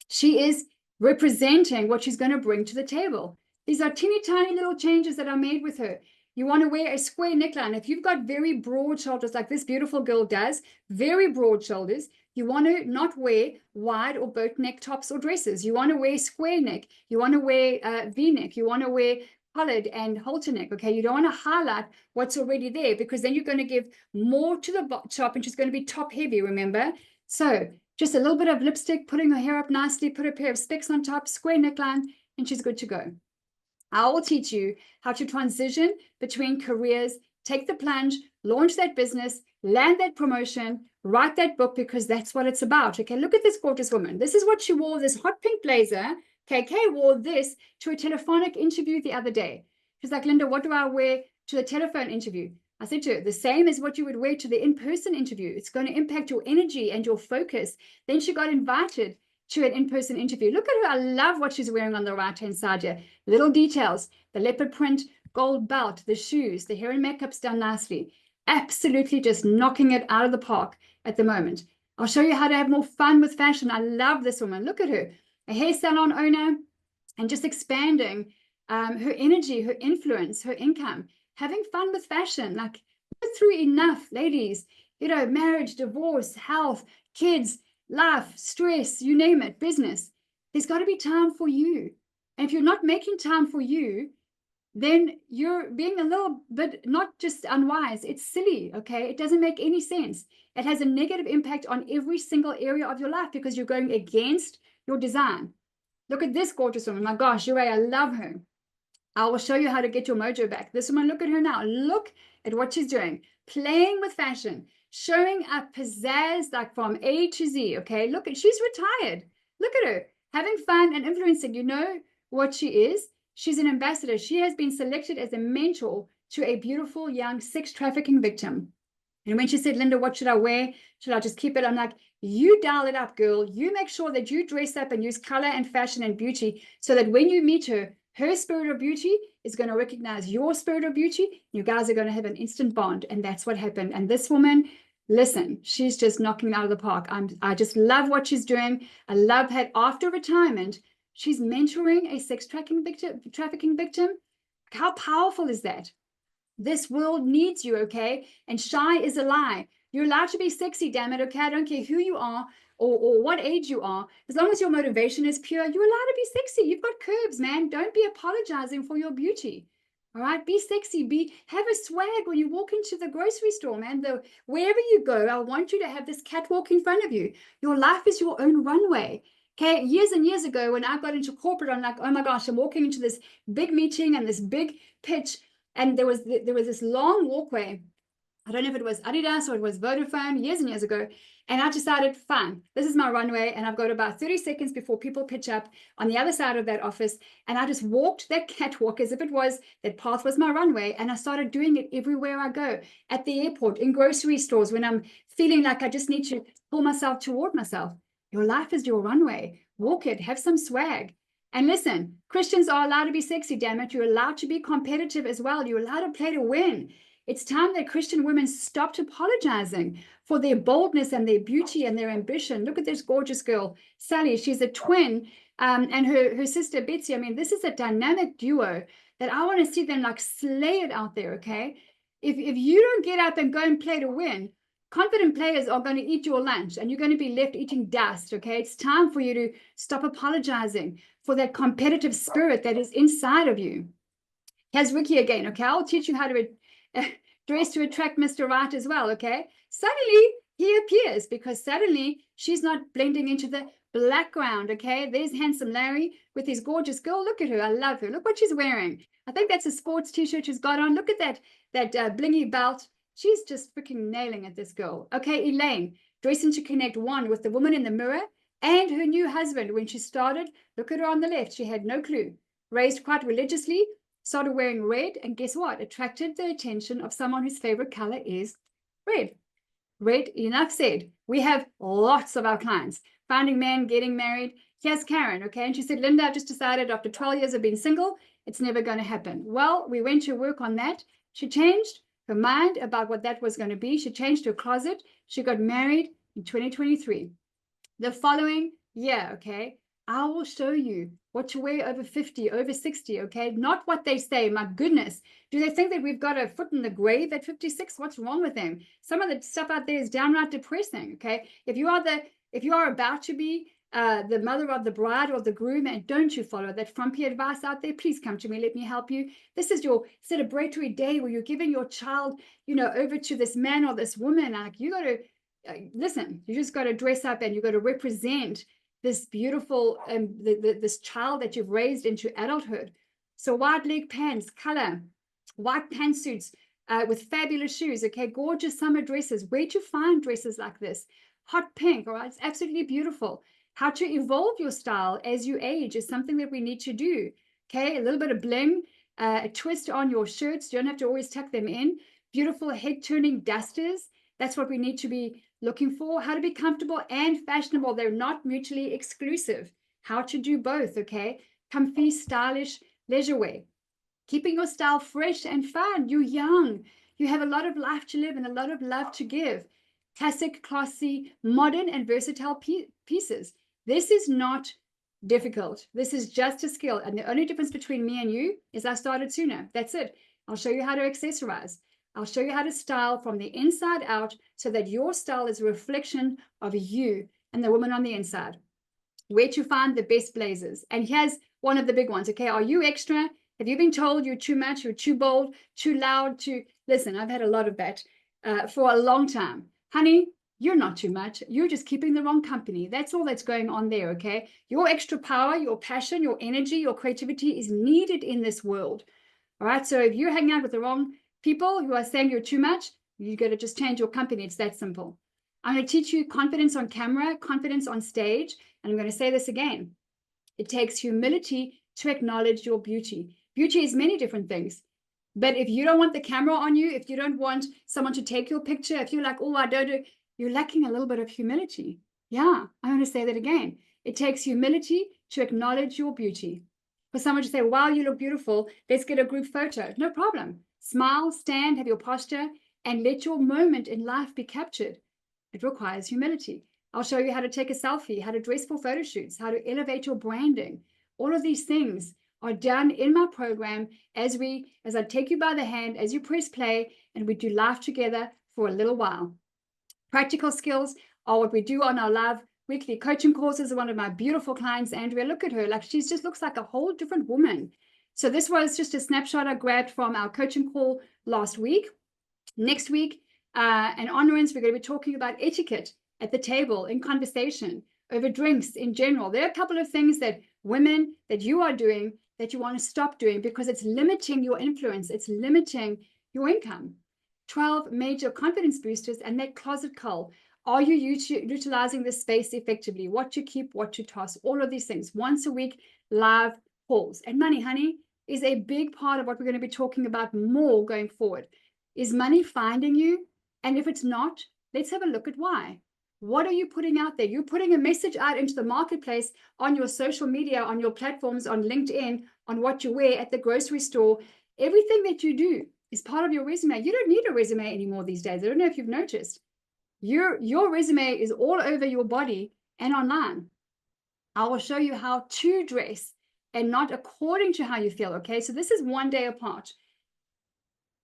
She is representing what she's going to bring to the table. These are teeny tiny little changes that are made with her. You want to wear a square neckline. If you've got very broad shoulders, like this beautiful girl does, very broad shoulders, you want to not wear wide or boat neck tops or dresses. You want to wear square neck. You want to wear V-neck. You want to wear collared and halter neck, okay? You don't want to highlight what's already there, because then you're going to give more to the top, and she's going to be top heavy, remember? So just a little bit of lipstick, putting her hair up nicely, put a pair of specs on top, square neckline, and she's good to go. I will teach you how to transition between careers, take the plunge, launch that business, land that promotion, write that book, because that's what it's about. Okay, look at this gorgeous woman. This is what she wore, this hot pink blazer. KK wore this to a telephonic interview the other day. She's like, Linda, what do I wear to the telephone interview? I said to her, the same as what you would wear to the in-person interview. It's going to impact your energy and your focus. Then she got invited to an in-person interview. Look at her. I love what she's wearing on the right-hand side here. Little details, the leopard print, gold belt, the shoes, the hair and makeup's done nicely. Absolutely just knocking it out of the park at the moment. I'll show you how to have more fun with fashion. I love this woman. Look at her, a hair salon owner, and just expanding her energy, her influence, her income, having fun with fashion. Like, go through enough, ladies. You know, marriage, divorce, health, kids, life, stress, you name it, business. There's got to be time for you. And if you're not making time for you, then you're being a little bit not just unwise, it's silly, okay? It doesn't make any sense. It has a negative impact on every single area of your life, because you're going against your design. Look at this gorgeous woman. My gosh, Yuri, I love her. I will show you how to get your mojo back. This woman, look at her now. Look at what she's doing. Playing with fashion, showing up pizzazz, like from A to Z, okay? Look at, she's retired. Look at her, having fun and influencing. You know what she is? She's an ambassador. She has been selected as a mentor to a beautiful young sex trafficking victim. And when she said, Linda, what should I wear? Should I just keep it? I'm like, you dial it up, girl. You make sure that you dress up and use color and fashion and beauty, so that when you meet her, her spirit of beauty is going to recognize your spirit of beauty. You guys are going to have an instant bond. And that's what happened. And this woman, listen, she's just knocking it out of the park. I just love what she's doing. I love that after retirement, she's mentoring a sex trafficking victim. How powerful is that? This world needs you, okay? And shy is a lie. You're allowed to be sexy, damn it, okay? I don't care who you are or what age you are. As long as your motivation is pure, you're allowed to be sexy. You've got curves, man. Don't be apologizing for your beauty. All right, be sexy. Have a swag when you walk into the grocery store, man. Wherever you go, I want you to have this catwalk in front of you. Your life is your own runway. Okay, years and years ago, when I got into corporate, I'm like, oh my gosh, I'm walking into this big meeting and this big pitch, and there was this long walkway. I don't know if it was Adidas or it was Vodafone, years and years ago. And I decided, fine, this is my runway. And I've got about 30 seconds before people pitch up on the other side of that office. And I just walked that catwalk as if it was, that path was my runway. And I started doing it everywhere I go, at the airport, in grocery stores, when I'm feeling like I just need to pull myself toward myself. Your life is your runway. Walk it, have some swag. And listen, Christians are allowed to be sexy, damn it. You're allowed to be competitive as well. You're allowed to play to win. It's time that Christian women stopped apologizing for their boldness and their beauty and their ambition. Look at this gorgeous girl, Sally. She's a twin, and her sister, Betsy. I mean, this is a dynamic duo that I want to see them like slay it out there, okay? If you don't get up and go and play to win, confident players are going to eat your lunch and you're going to be left eating dust, okay? It's time for you to stop apologizing for that competitive spirit that is inside of you. Here's Ricky again, okay? I'll teach you how to dress to attract Mr. Right as well, okay? Suddenly, he appears because suddenly she's not blending into the background, okay? There's handsome Larry with his gorgeous girl. Look at her. I love her. Look what she's wearing. I think that's a sports t-shirt she's got on. Look at that blingy belt. She's just freaking nailing it, this girl. Okay, Elaine, dressing to connect one with the woman in the mirror and her new husband. When she started, look at her on the left. She had no clue. Raised quite religiously, started wearing red, and guess what? Attracted the attention of someone whose favorite color is red. Red, enough said. We have lots of our clients finding men, getting married. Here's Karen, okay? And she said, Linda, I've just decided after 12 years of being single, it's never going to happen. Well, we went to work on that. She changed her mind about what that was going to be. She changed her closet. She got married in 2023. The following year, okay? I will show you what to wear over 50, over 60, okay? Not what they say. My goodness. Do they think that we've got a foot in the grave at 56? What's wrong with them? Some of the stuff out there is downright depressing, okay? If you are about to be the mother of the bride or the groom, and don't you follow that frumpy advice out there, please come to me. Let me help you. This is your celebratory day where you're giving your child, over to this man or this woman. Like, you got to listen. You just got to dress up and you got to represent this beautiful this child that you've raised into adulthood. So white leg pants, color, white pantsuits with fabulous shoes, okay, gorgeous summer dresses. Where to find dresses like this? Hot pink, all right, it's absolutely beautiful. How to evolve your style as you age is something that we need to do, okay? A little bit of bling, a twist on your shirts. You don't have to always tuck them in. Beautiful head-turning dusters. That's what we need to be looking for. How to be comfortable and fashionable. They're not mutually exclusive. How to do both, okay? Comfy, stylish, leisure wear. Keeping your style fresh and fun. You're young. You have a lot of life to live and a lot of love to give. Classic, classy, modern, and versatile pieces. This is not difficult. This is just a skill. And the only difference between me and you is I started sooner. That's it. I'll show you how to accessorize. I'll show you how to style from the inside out so that your style is a reflection of you and the woman on the inside. Where to find the best blazers. And here's one of the big ones, okay? Are you extra? Have you been told you're too much, you're too bold, too loud, Listen, I've had a lot of that for a long time. Honey, you're not too much. You're just keeping the wrong company. That's all that's going on there, okay? Your extra power, your passion, your energy, your creativity is needed in this world. All right, so if you're hanging out with the wrong people who are saying you're too much, you got to just change your company. It's that simple. I'm going to teach you confidence on camera, confidence on stage. And I'm going to say this again. It takes humility to acknowledge your beauty. Beauty is many different things. But if you don't want the camera on you, if you don't want someone to take your picture, if you're like, oh, I don't do, you're lacking a little bit of humility. Yeah, I'm going to say that again. It takes humility to acknowledge your beauty. For someone to say, wow, you look beautiful, let's get a group photo. No problem. Smile, stand, have your posture, and let your moment in life be captured. It requires humility. I'll show you how to take a selfie, how to dress for photo shoots, how to elevate your branding. All of these things are done in my program as I take you by the hand, as you press play, and we do life together for a little while. Practical skills are what we do on our live weekly coaching courses. One of my beautiful clients, Andrea, look at her, like she just looks like a whole different woman. So this was just a snapshot I grabbed from our coaching call last week. Next week, and onwards, we're going to be talking about etiquette at the table, in conversation, over drinks in general. There are a couple of things that women, that you are doing, that you want to stop doing because it's limiting your influence. It's limiting your income. 12 major confidence boosters and that closet cull. Are you utilizing this space effectively? What to keep, what to toss, all of these things. Once a week, live calls. And money, honey, is a big part of what we're going to be talking about more going forward. Is money finding you? And if it's not, let's have a look at why. What are you putting out there? You're putting a message out into the marketplace on your social media, on your platforms, on LinkedIn, on what you wear at the grocery store. Everything that you do is part of your resume. You don't need a resume anymore these days. I don't know if you've noticed. Your resume is all over your body and online. I will show you how to dress and not according to how you feel, okay? So this is one day apart.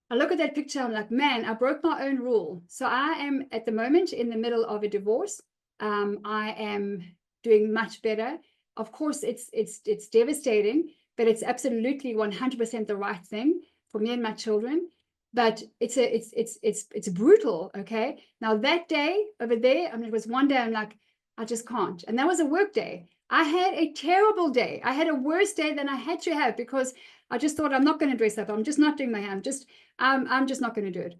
I look at that picture, I'm like, man, I broke my own rule. So I am at the moment in the middle of a divorce. I am doing much better. Of course, it's devastating, but it's absolutely 100% the right thing for me and my children. But it's brutal, okay? Now that day over there, I mean, it was one day I'm like, I just can't. And that was a work day. I had a terrible day. I had a worse day than I had to have because I just thought I'm not going to dress up. I'm just not doing my hair. I'm just not going to do it.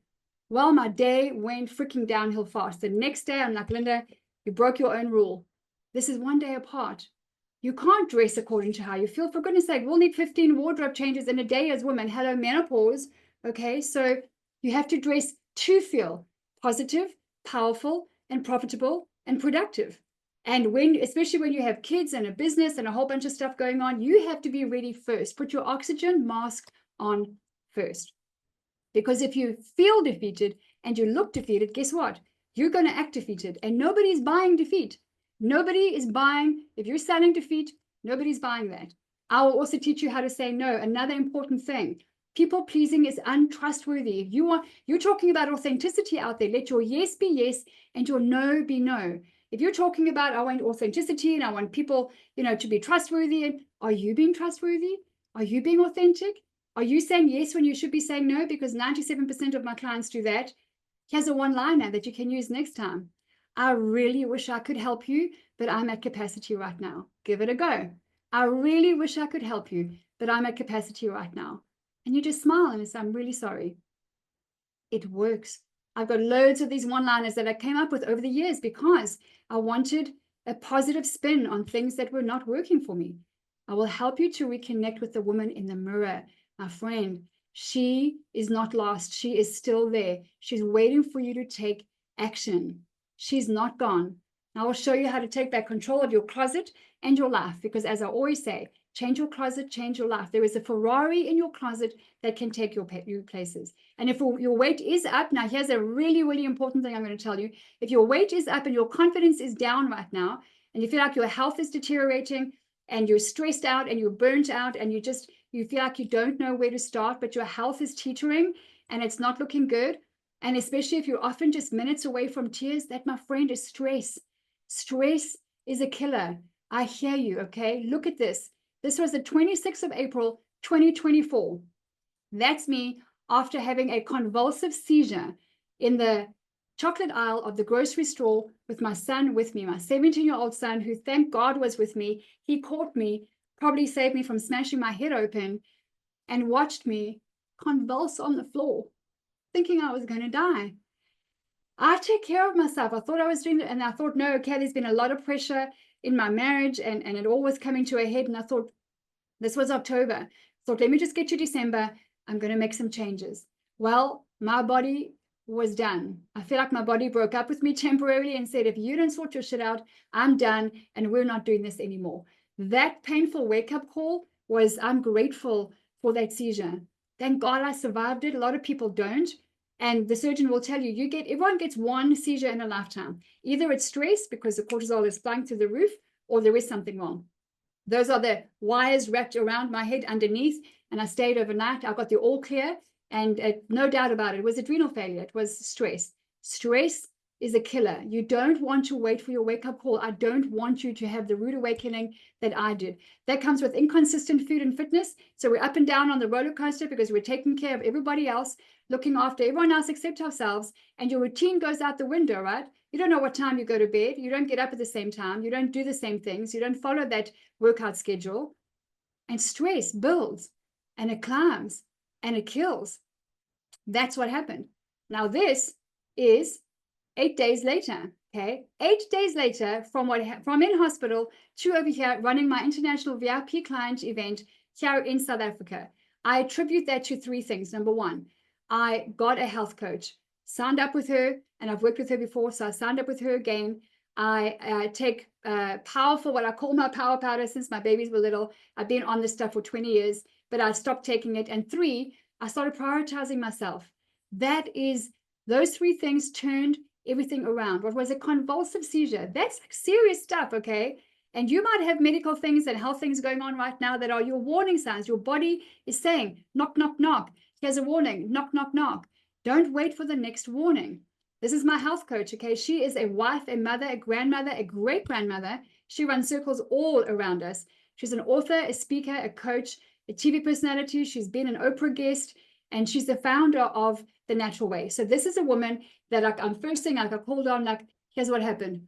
Well, my day went freaking downhill fast. The next day, I'm like, Linda, you broke your own rule. This is one day apart. You can't dress according to how you feel. For goodness sake, we'll need 15 wardrobe changes in a day as women. Hello, menopause. Okay, so you have to dress to feel positive, powerful, and profitable and productive. And especially when you have kids and a business and a whole bunch of stuff going on, you have to be ready first. Put your oxygen mask on first. Because if you feel defeated and you look defeated, guess what? You're going to act defeated, and nobody's buying defeat. Nobody is buying. If you're selling defeat, nobody's buying that. I will also teach you how to say no. Another important thing. People pleasing is untrustworthy. If you're talking about authenticity out there, let your yes be yes and your no be no. If you're talking about, I want authenticity and I want people, to be trustworthy, are you being trustworthy? Are you being authentic? Are you saying yes when you should be saying no? Because 97% of my clients do that. Here's a one-liner that you can use next time. I really wish I could help you, but I'm at capacity right now. Give it a go. I really wish I could help you, but I'm at capacity right now. And you just smile and say, I'm really sorry. It works. I've got loads of these one-liners that I came up with over the years because I wanted a positive spin on things that were not working for me. I will help you to reconnect with the woman in the mirror, my friend. She is not lost. She is still there. She's waiting for you to take action. She's not gone. I will show you how to take back control of your closet and your life, because as I always say, change your closet, change your life. There is a Ferrari in your closet that can take you places. And if your weight is up, now here's a really, really important thing I'm going to tell you. If your weight is up and your confidence is down right now, and you feel like your health is deteriorating, and you're stressed out and you're burnt out, and you feel like you don't know where to start, but your health is teetering and it's not looking good, and especially if you're often just minutes away from tears, that, my friend, is stress. Stress is a killer. I hear you, okay? Look at this. This was the 26th of April, 2024. That's me after having a convulsive seizure in the chocolate aisle of the grocery store with my son with me, my 17-year-old son, who, thank God, was with me. He caught me, probably saved me from smashing my head open, and watched me convulse on the floor, thinking I was going to die. I take care of myself. I thought I was doing it, and I thought, no, okay, there's been a lot of pressure in my marriage, and it all was coming to a head, and I thought, this was October. I thought, let me just get to December. I'm going to make some changes. Well, my body was done. I feel like my body broke up with me temporarily and said, if you don't sort your shit out, I'm done, and we're not doing this anymore. That painful wake-up call was, I'm grateful for that seizure. Thank God I survived it. A lot of people don't. And the surgeon will tell you, everyone gets one seizure in a lifetime. Either it's stress because the cortisol is flying through the roof, or there is something wrong. Those are the wires wrapped around my head underneath, and I stayed overnight. I got the all clear, and no doubt about it, it was adrenal failure. It was stress. Stress is a killer. You don't want to wait for your wake-up call. I don't want you to have the rude awakening that I did. That comes with inconsistent food and fitness. So we're up and down on the roller coaster because we're taking care of everybody else, looking after everyone else except ourselves, and your routine goes out the window, right? You don't know what time you go to bed. You don't get up at the same time. You don't do the same things. You don't follow that workout schedule. And stress builds, and it climbs, and it kills. That's what happened. Now this is 8 days later, okay? 8 days later from in hospital to over here running my international VIP client event here in South Africa. I attribute that to three things. Number one, I got a health coach, signed up with her, and I've worked with her before, so I signed up with her again. I take powerful, what I call my power powder since my babies were little. I've been on this stuff for 20 years, but I stopped taking it. And three, I started prioritizing myself. Those three things turned everything around. What was a convulsive seizure? That's like serious stuff, okay? And you might have medical things and health things going on right now that are your warning signs. Your body is saying, knock, knock, knock. Here's a warning, knock, knock, knock. Don't wait for the next warning. This is my health coach, okay? She is a wife, a mother, a grandmother, a great-grandmother. She runs circles all around us. She's an author, a speaker, a coach, a TV personality. She's been an Oprah guest, and she's the founder of The Natural Way. So this is a woman that I'm first thing, I called on, here's what happened.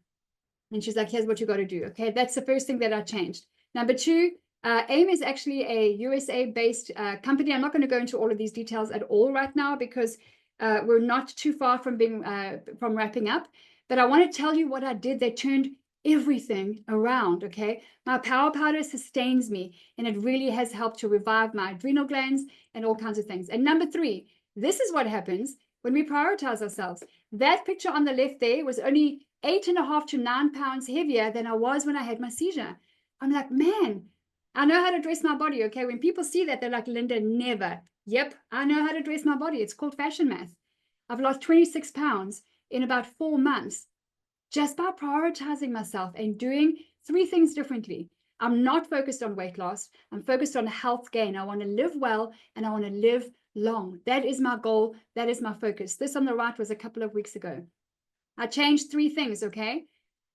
And she's like, here's what you got to do, okay? That's the first thing that I changed. Number two, AIM is actually a USA-based company. I'm not going to go into all of these details at all right now because we're not too far from from wrapping up. But I want to tell you what I did that turned everything around, okay? My power powder sustains me, and it really has helped to revive my adrenal glands and all kinds of things. And number three, this is what happens when we prioritize ourselves. That picture on the left there was only 8.5 to 9 pounds heavier than I was when I had my seizure. I'm like, man, I know how to dress my body, okay? When people see that, they're like, Linda, never. Yep, I know how to dress my body. It's called fashion math. I've lost 26 pounds in about 4 months just by prioritizing myself and doing 3 things differently. I'm not focused on weight loss. I'm focused on health gain. I want to live well and I want to live long. That is my goal. That is my focus. This on the right was a couple of weeks ago. I changed 3 things, okay?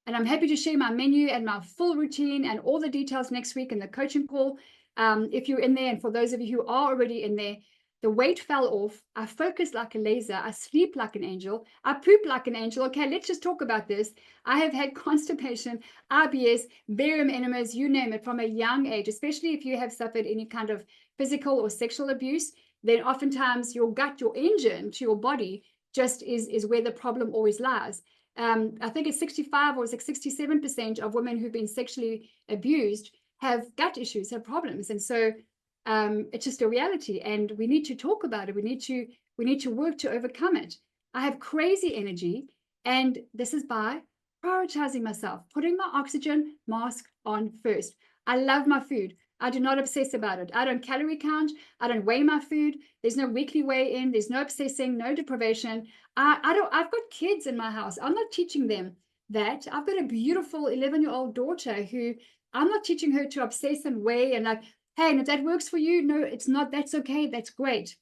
And I'm happy to share my menu and my full routine and all the details next week in the coaching call. If you're in there, and for those of you who are already in there, the weight fell off. I focus like a laser. I sleep like an angel. I poop like an angel. Okay, let's just talk about this. I have had constipation, IBS, barium enemas, you name it, from a young age, especially if you have suffered any kind of physical or sexual abuse. Then oftentimes your gut, your engine to your body just is where the problem always lies. I think it's 65 or it's like 67% of women who've been sexually abused have gut issues, have problems. And so it's just a reality, and we need to talk about it. We need to work to overcome it. I have crazy energy, and this is by prioritizing myself, putting my oxygen mask on first. I love my food. I do not obsess about it. I don't calorie count. I don't weigh my food. There's no weekly weigh-in. There's no obsessing, no deprivation. I've got kids in my house. I'm not teaching them that. I've got a beautiful 11-year-old daughter who I'm not teaching her to obsess and weigh and like, hey, and if that works for you, no, it's not. That's okay. That's great.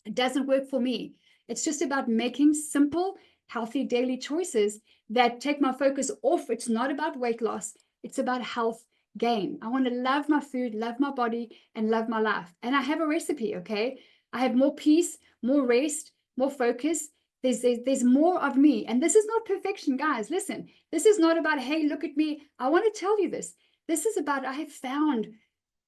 It doesn't work for me. It's just about making simple, healthy daily choices that take my focus off. It's not about weight loss. It's about health gain. I want to love my food, love my body, and love my life. And I have a recipe, okay? I have more peace, more rest, more focus. There's more of me. And this is not perfection, guys. Listen, this is not about, hey, look at me. I want to tell you this. This is about, I have found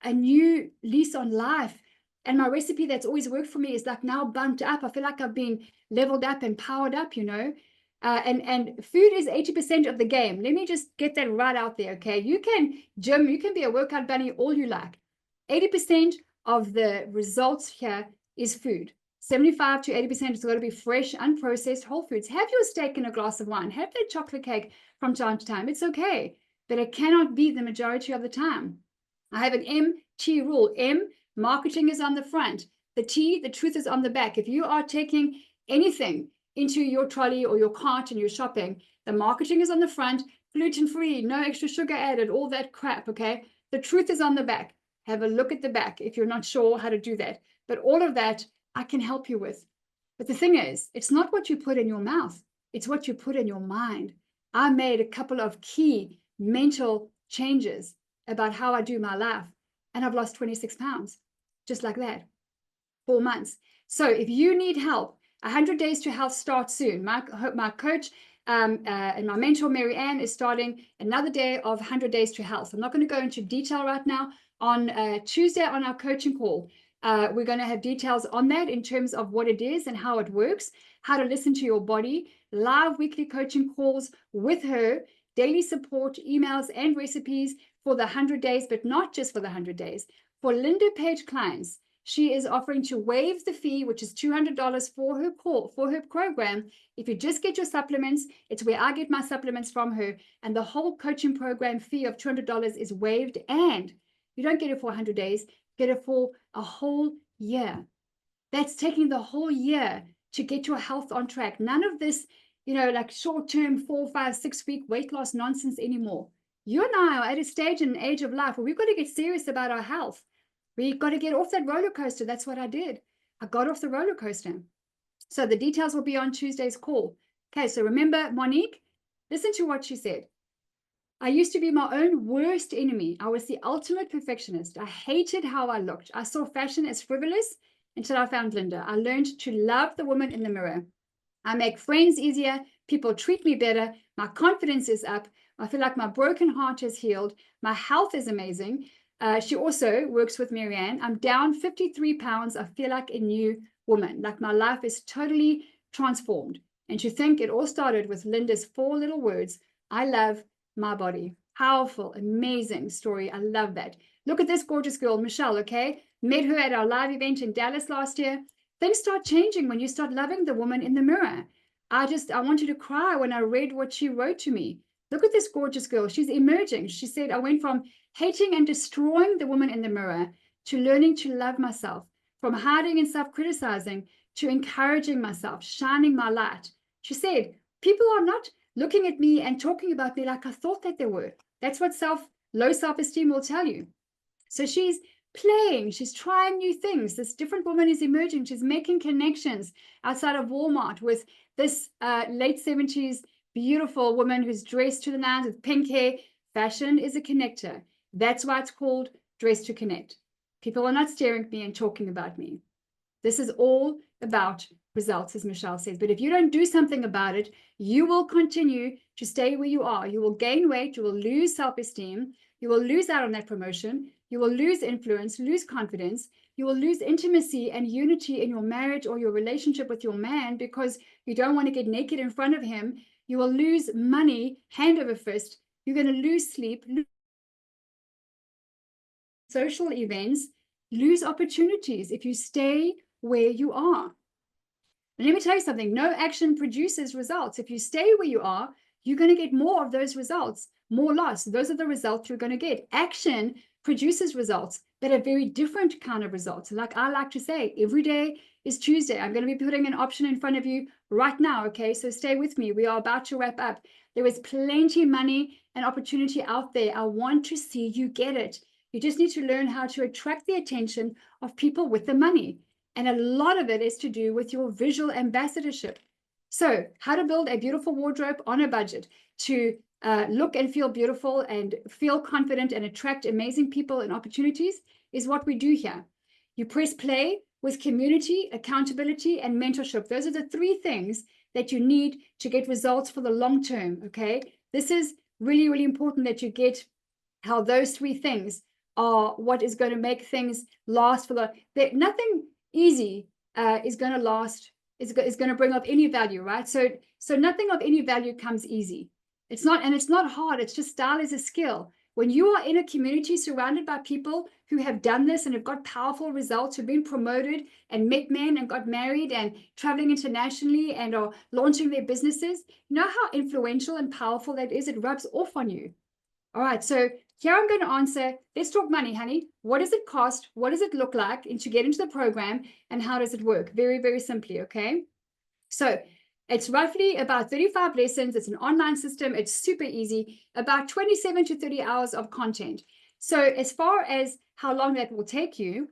a new lease on life. And my recipe that's always worked for me is like now bumped up. I feel like I've been leveled up and powered up, you know. And food is 80% of the game. Let me just get that right out there, okay? You can gym, you can be a workout bunny all you like. 80% of the results here is food. 75 to 80% has got to be fresh, unprocessed whole foods. Have your steak and a glass of wine. Have that chocolate cake from time to time. It's okay, but it cannot be the majority of the time. I have an MT rule. M, marketing is on the front. The T, the truth is on the back. If you are taking anything into your trolley or your cart and you're shopping, the marketing is on the front, gluten-free, no extra sugar added, all that crap, okay? The truth is on the back. Have a look at the back if you're not sure how to do that. But all of that I can help you with. But the thing is, it's not what you put in your mouth. It's what you put in your mind. I made a couple of key mental changes about how I do my life, and I've lost 26 pounds, just like that, 4 months. So if you need help, 100 Days to Health starts soon. My coach and my mentor, Mary Ann, is starting another day of 100 Days to Health. I'm not going to go into detail right now. On Tuesday on our coaching call, we're going to have details on that in terms of what it is and how it works, how to listen to your body, live weekly coaching calls with her, daily support, emails, and recipes for the 100 days, but not just for the 100 days. For LindaPaige clients, she is offering to waive the fee, which is $200 for her call, for her program. If you just get your supplements, it's where I get my supplements from her, and the whole coaching program fee of $200 is waived, and you don't get it for 100 days, get it for a whole year. That's taking the whole year to get your health on track. None of this, you know, like short-term 4, 5, 6 week weight loss nonsense anymore. You and I are at a stage and an age of life where we've got to get serious about our health. We got to get off that roller coaster. That's what I did. I got off the roller coaster. So the details will be on Tuesday's call. Okay, so remember, Monique, listen to what she said. I used to be my own worst enemy. I was the ultimate perfectionist. I hated how I looked. I saw fashion as frivolous until I found Linda. I learned to love the woman in the mirror. I make friends easier. People treat me better. My confidence is up. I feel like my broken heart is healed. My health is amazing. She also works with Marianne. I'm down 53 pounds. I feel like a new woman. Like my life is totally transformed. And to think it all started with Linda's 4 little words, I love my body. Powerful, amazing story. I love that. Look at this gorgeous girl, Michelle, okay? Met her at our live event in Dallas last year. Things start changing when you start loving the woman in the mirror. I wanted to cry when I read what she wrote to me. Look at this gorgeous girl. She's emerging. She said, I went from hating and destroying the woman in the mirror to learning to love myself, from hiding and self-criticizing to encouraging myself, shining my light. She said, people are not looking at me and talking about me like I thought that they were. That's what low self-esteem will tell you. So she's playing, she's trying new things. This different woman is emerging. She's making connections outside of Walmart with this late 70s beautiful woman who's dressed to the nines with pink hair. Fashion is a connector. That's why it's called Dress to Connect. People are not staring at me and talking about me. This is all about results, as Michelle says. But if you don't do something about it, you will continue to stay where you are. You will gain weight. You will lose self-esteem. You will lose out on that promotion. You will lose influence, lose confidence. You will lose intimacy and unity in your marriage or your relationship with your man because you don't want to get naked in front of him. You will lose money hand over fist. You're going to lose sleep, lose social events, lose opportunities if you stay where you are. And let me tell you something, no action produces results. If you stay where you are, you're going to get more of those results, more loss. Those are the results you're going to get. Action produces results, but a very different kind of results. Like I like to say, every day is Tuesday. I'm going to be putting an option in front of you right now, okay? So stay with me. We are about to wrap up. There is plenty of money and opportunity out there. I want to see you get it. You just need to learn how to attract the attention of people with the money. And a lot of it is to do with your visual ambassadorship. So how to build a beautiful wardrobe on a budget to look and feel beautiful and feel confident and attract amazing people and opportunities is what we do here. You press play with community, accountability, and mentorship. Those are the three things that you need to get results for the long term, okay? This is really, really important that you get how those three things are what is going to make things last for nothing easy is going to last, is going to bring up any value, right? So nothing of any value comes easy. It's not, and it's not hard. It's just style is a skill. When you are in a community surrounded by people who have done this and have got powerful results, who've been promoted and met men and got married and traveling internationally and are launching their businesses, you know how influential and powerful that is? It rubs off on you. All right, so here I'm going to answer, let's talk money, honey. What does it cost? What does it look like to get into the program? And how does it work? Very, very simply, okay? So it's roughly about 35 lessons. It's an online system. It's super easy, about 27 to 30 hours of content. So as far as how long that will take you,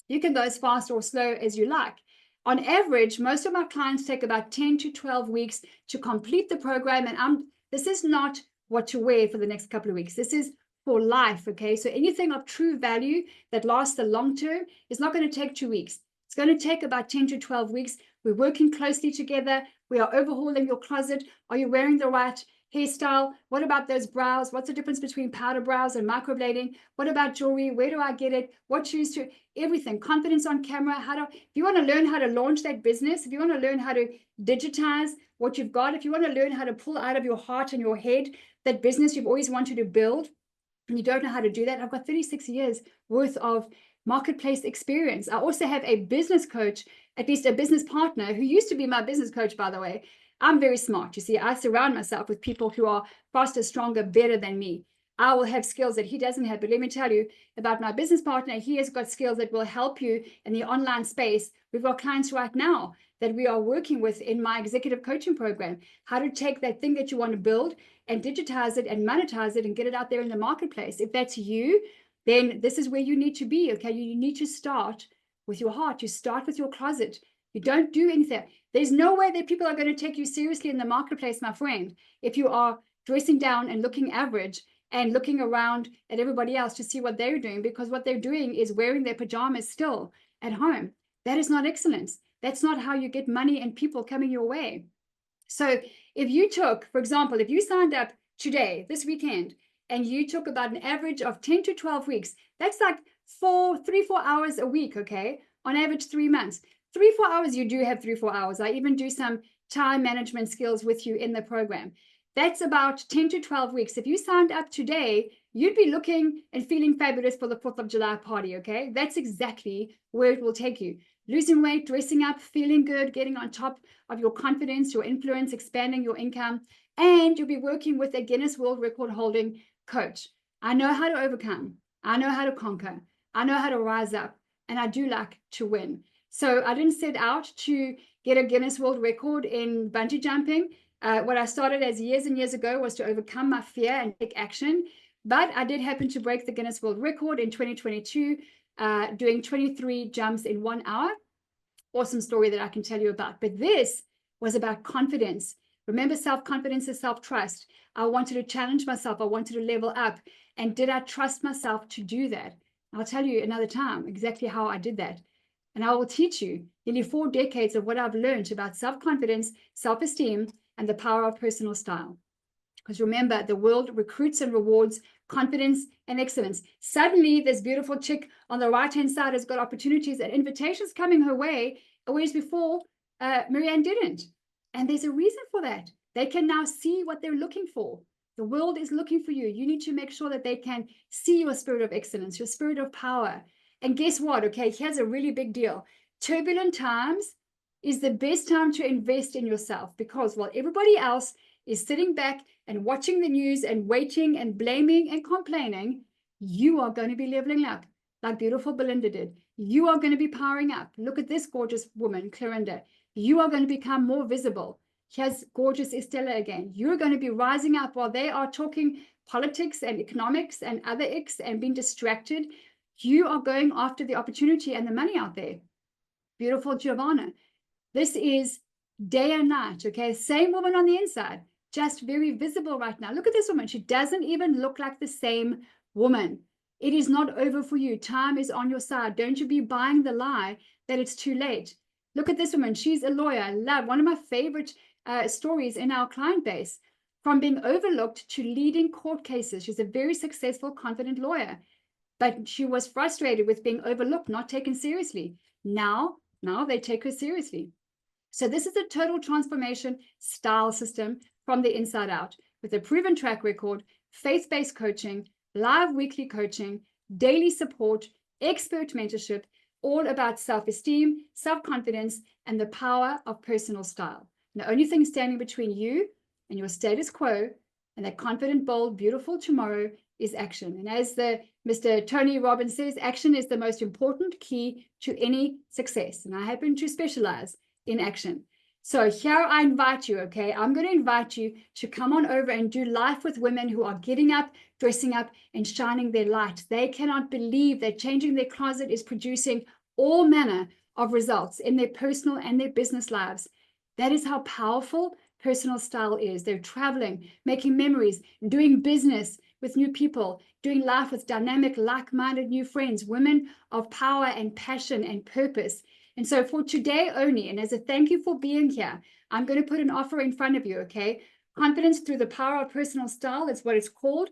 you can go as fast or slow as you like. On average, most of my clients take about 10 to 12 weeks to complete the program. And this is not what to wear for the next couple of weeks. This is for life, okay? So anything of true value that lasts the long term is not going to take 2 weeks. It's going to take about 10 to 12 weeks. We're working closely together. We are overhauling your closet. Are you wearing the right hairstyle? What about those brows? What's the difference between powder brows and microblading? What about jewelry? Where do I get it? What shoes to? Everything. Confidence on camera. If you want to learn how to launch that business, if you want to learn how to digitize what you've got, if you want to learn how to pull out of your heart and your head that business you've always wanted to build, and you don't know how to do that, I've got 36 years worth of marketplace experience. I also have a business coach, at least a business partner, who used to be my business coach, by the way. I'm very smart. You see, I surround myself with people who are faster, stronger, better than me. I will have skills that he doesn't have. But let me tell you about my business partner. He has got skills that will help you in the online space. We've got clients right now that we are working with in my executive coaching program, how to take that thing that you want to build and digitize it and monetize it and get it out there in the marketplace. If that's you, then this is where you need to be, okay? You need to start with your heart. You start with your closet. You don't do anything. There's no way that people are going to take you seriously in the marketplace, my friend, if you are dressing down and looking average and looking around at everybody else to see what they're doing, because what they're doing is wearing their pajamas still at home. That is not excellence. That's not how you get money and people coming your way. So if you took, for example, if you signed up today, this weekend, and you took about an average of 10 to 12 weeks, that's like 4 hours a week, okay? On average, 3 months. 3-4 hours, you do have 3-4 hours. I even do some time management skills with you in the program. That's about 10 to 12 weeks. If you signed up today, you'd be looking and feeling fabulous for the 4th of July party, okay? That's exactly where it will take you. Losing weight, dressing up, feeling good, getting on top of your confidence, your influence, expanding your income, and you'll be working with a Guinness World Record holding coach. I know how to overcome. I know how to conquer. I know how to rise up, and I do like to win. So I didn't set out to get a Guinness World Record in bungee jumping. What I started as years and years ago was to overcome my fear and take action. But I did happen to break the Guinness World Record in 2022, doing 23 jumps in 1 hour. Awesome story that I can tell you about. But this was about confidence. Remember, self-confidence is self-trust. I wanted to challenge myself. I wanted to level up. And did I trust myself to do that? I'll tell you another time exactly how I did that. And I will teach you nearly 4 decades of what I've learned about self-confidence, self-esteem, and the power of personal style. Because remember, the world recruits and rewards confidence and excellence. Suddenly, this beautiful chick on the right-hand side has got opportunities and invitations coming her way, whereas before, Marianne didn't. And there's a reason for that. They can now see what they're looking for. The world is looking for you. You need to make sure that they can see your spirit of excellence, your spirit of power. And guess what? Okay, here's a really big deal. Turbulent times is the best time to invest in yourself, because while everybody else is sitting back and watching the news and waiting and blaming and complaining, you are going to be leveling up like beautiful Belinda did. You are going to be powering up. Look at this gorgeous woman, Clarinda. You are going to become more visible. Here's gorgeous Estella again. You're going to be rising up while they are talking politics and economics and other icks and being distracted. You are going after the opportunity and the money out there. Beautiful Giovanna. This is day and night, okay? Same woman on the inside, just very visible right now. Look at this woman. She doesn't even look like the same woman. It is not over for you. Time is on your side. Don't you be buying the lie that it's too late. Look at this woman. She's a lawyer. I love one of my favorite stories in our client base. From being overlooked to leading court cases. She's a very successful, confident lawyer. But she was frustrated with being overlooked, not taken seriously. Now they take her seriously. So this is a total transformation style system from the inside out, with a proven track record, faith-based coaching, live weekly coaching, daily support, expert mentorship, all about self-esteem, self-confidence, and the power of personal style. And the only thing standing between you and your status quo and that confident, bold, beautiful tomorrow is action. And as the Mr. Tony Robbins says, action is the most important key to any success. And I happen to specialize in action. So here I invite you, okay? I'm going to invite you to come on over and do life with women who are getting up, dressing up, and shining their light. They cannot believe that changing their closet is producing all manner of results in their personal and their business lives. That is how powerful personal style is. They're traveling, making memories, doing business with new people, doing life with dynamic, like-minded new friends, women of power and passion and purpose. And so for today only, and as a thank you for being here, I'm going to put an offer in front of you, okay? Confidence through the power of personal style is what it's called.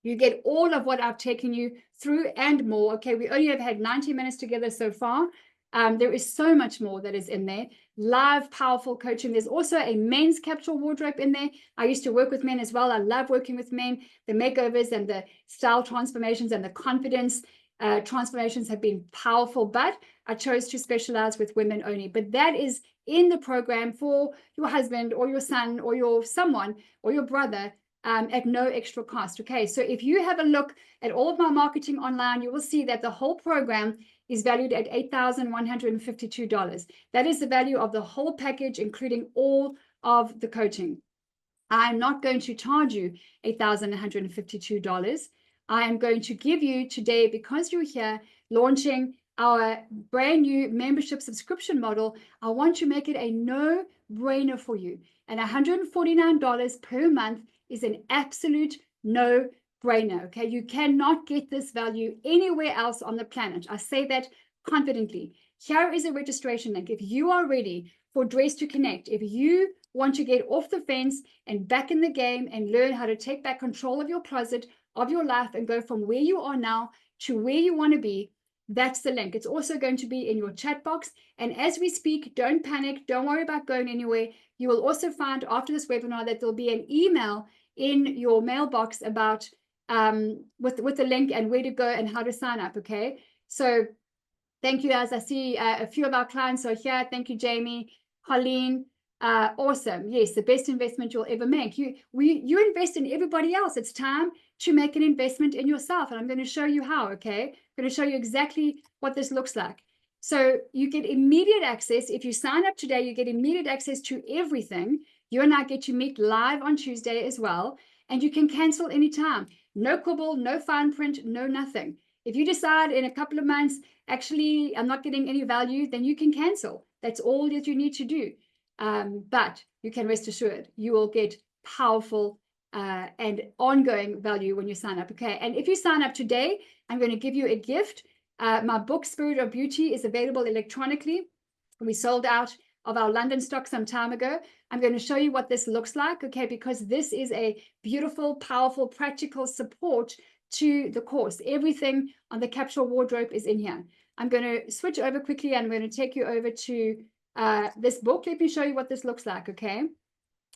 You get all of what I've taken you through and more, okay? We only have had 90 minutes together so far. There is so much more that is in there. Live, powerful coaching. There's also a men's capsule wardrobe in there. I used to work with men as well. I love working with men. The makeovers and the style transformations and the confidence transformations have been powerful, but I chose to specialize with women only. But that is in the program for your husband or your son or your someone or your brother at no extra cost. Okay, so if you have a look at all of my marketing online, you will see that the whole program is valued at $8,152. That is the value of the whole package, including all of the coaching. I'm not going to charge you $8,152. I am going to give you today, because you're here, launching our brand new membership subscription model. I want to make it a no-brainer for you. And $149 per month is an absolute no-brainer, okay? You cannot get this value anywhere else on the planet. I say that confidently. Here is a registration link. If you are ready for Dress to Connect, if you want to get off the fence and back in the game and learn how to take back control of your closet, of your life, and go from where you are now to where you want to be, that's the link. It's also going to be in your chat box. And as we speak, don't panic. Don't worry about going anywhere. You will also find after this webinar that there'll be an email in your mailbox about with the link and where to go and how to sign up. Okay. So thank you, guys. I see a few of our clients are here. Thank you, Jamie, Colleen. Awesome. Yes, the best investment you'll ever make. You invest in everybody else. It's time to make an investment in yourself. And I'm going to show you how, okay? I'm going to show you exactly what this looks like. So you get immediate access. If you sign up today, you get immediate access to everything. You and I get to meet live on Tuesday as well, and you can cancel anytime. No quibble, no fine print, no nothing. If you decide in a couple of months, actually, I'm not getting any value, then you can cancel. That's all that you need to do. But you can rest assured, you will get powerful and ongoing value when you sign up. Okay. And if you sign up today, I'm going to give you a gift. My book, Spirit of Beauty, is available electronically. We sold out of our London stock some time ago. I'm going to show you what this looks like, okay, because this is a beautiful, powerful, practical support to the course. Everything on the capsule wardrobe is in here. I'm going to switch over quickly, and I'm going to take you over to this book. Let me show you what this looks like, okay?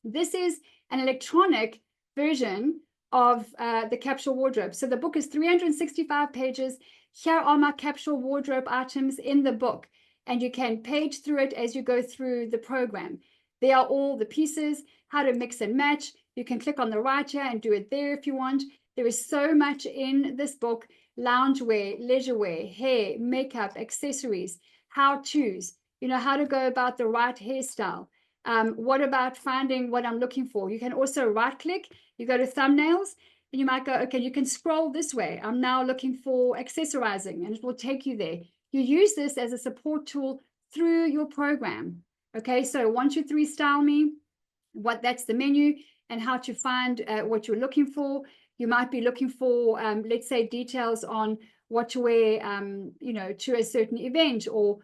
This is an electronic version of the capsule wardrobe. So the book is 365 pages. Here are my capsule wardrobe items in the book, and you can page through it as you go through the program. There are all the pieces, how to mix and match. You can click on the right here and do it there if you want. There is so much in this book: loungewear, leisure wear, hair, makeup, accessories, how-tos, you know, how to go about the right hairstyle. What about finding what I'm looking for? You can also right click, you go to thumbnails, and you might go, okay, you can scroll this way. I'm now looking for accessorizing, and it will take you there. You use this as a support tool through your program. Okay, so 1, 2, 3 Style Me, that's the menu, and how to find what you're looking for. You might be looking for, let's say, details on what to wear, you know, to a certain event, or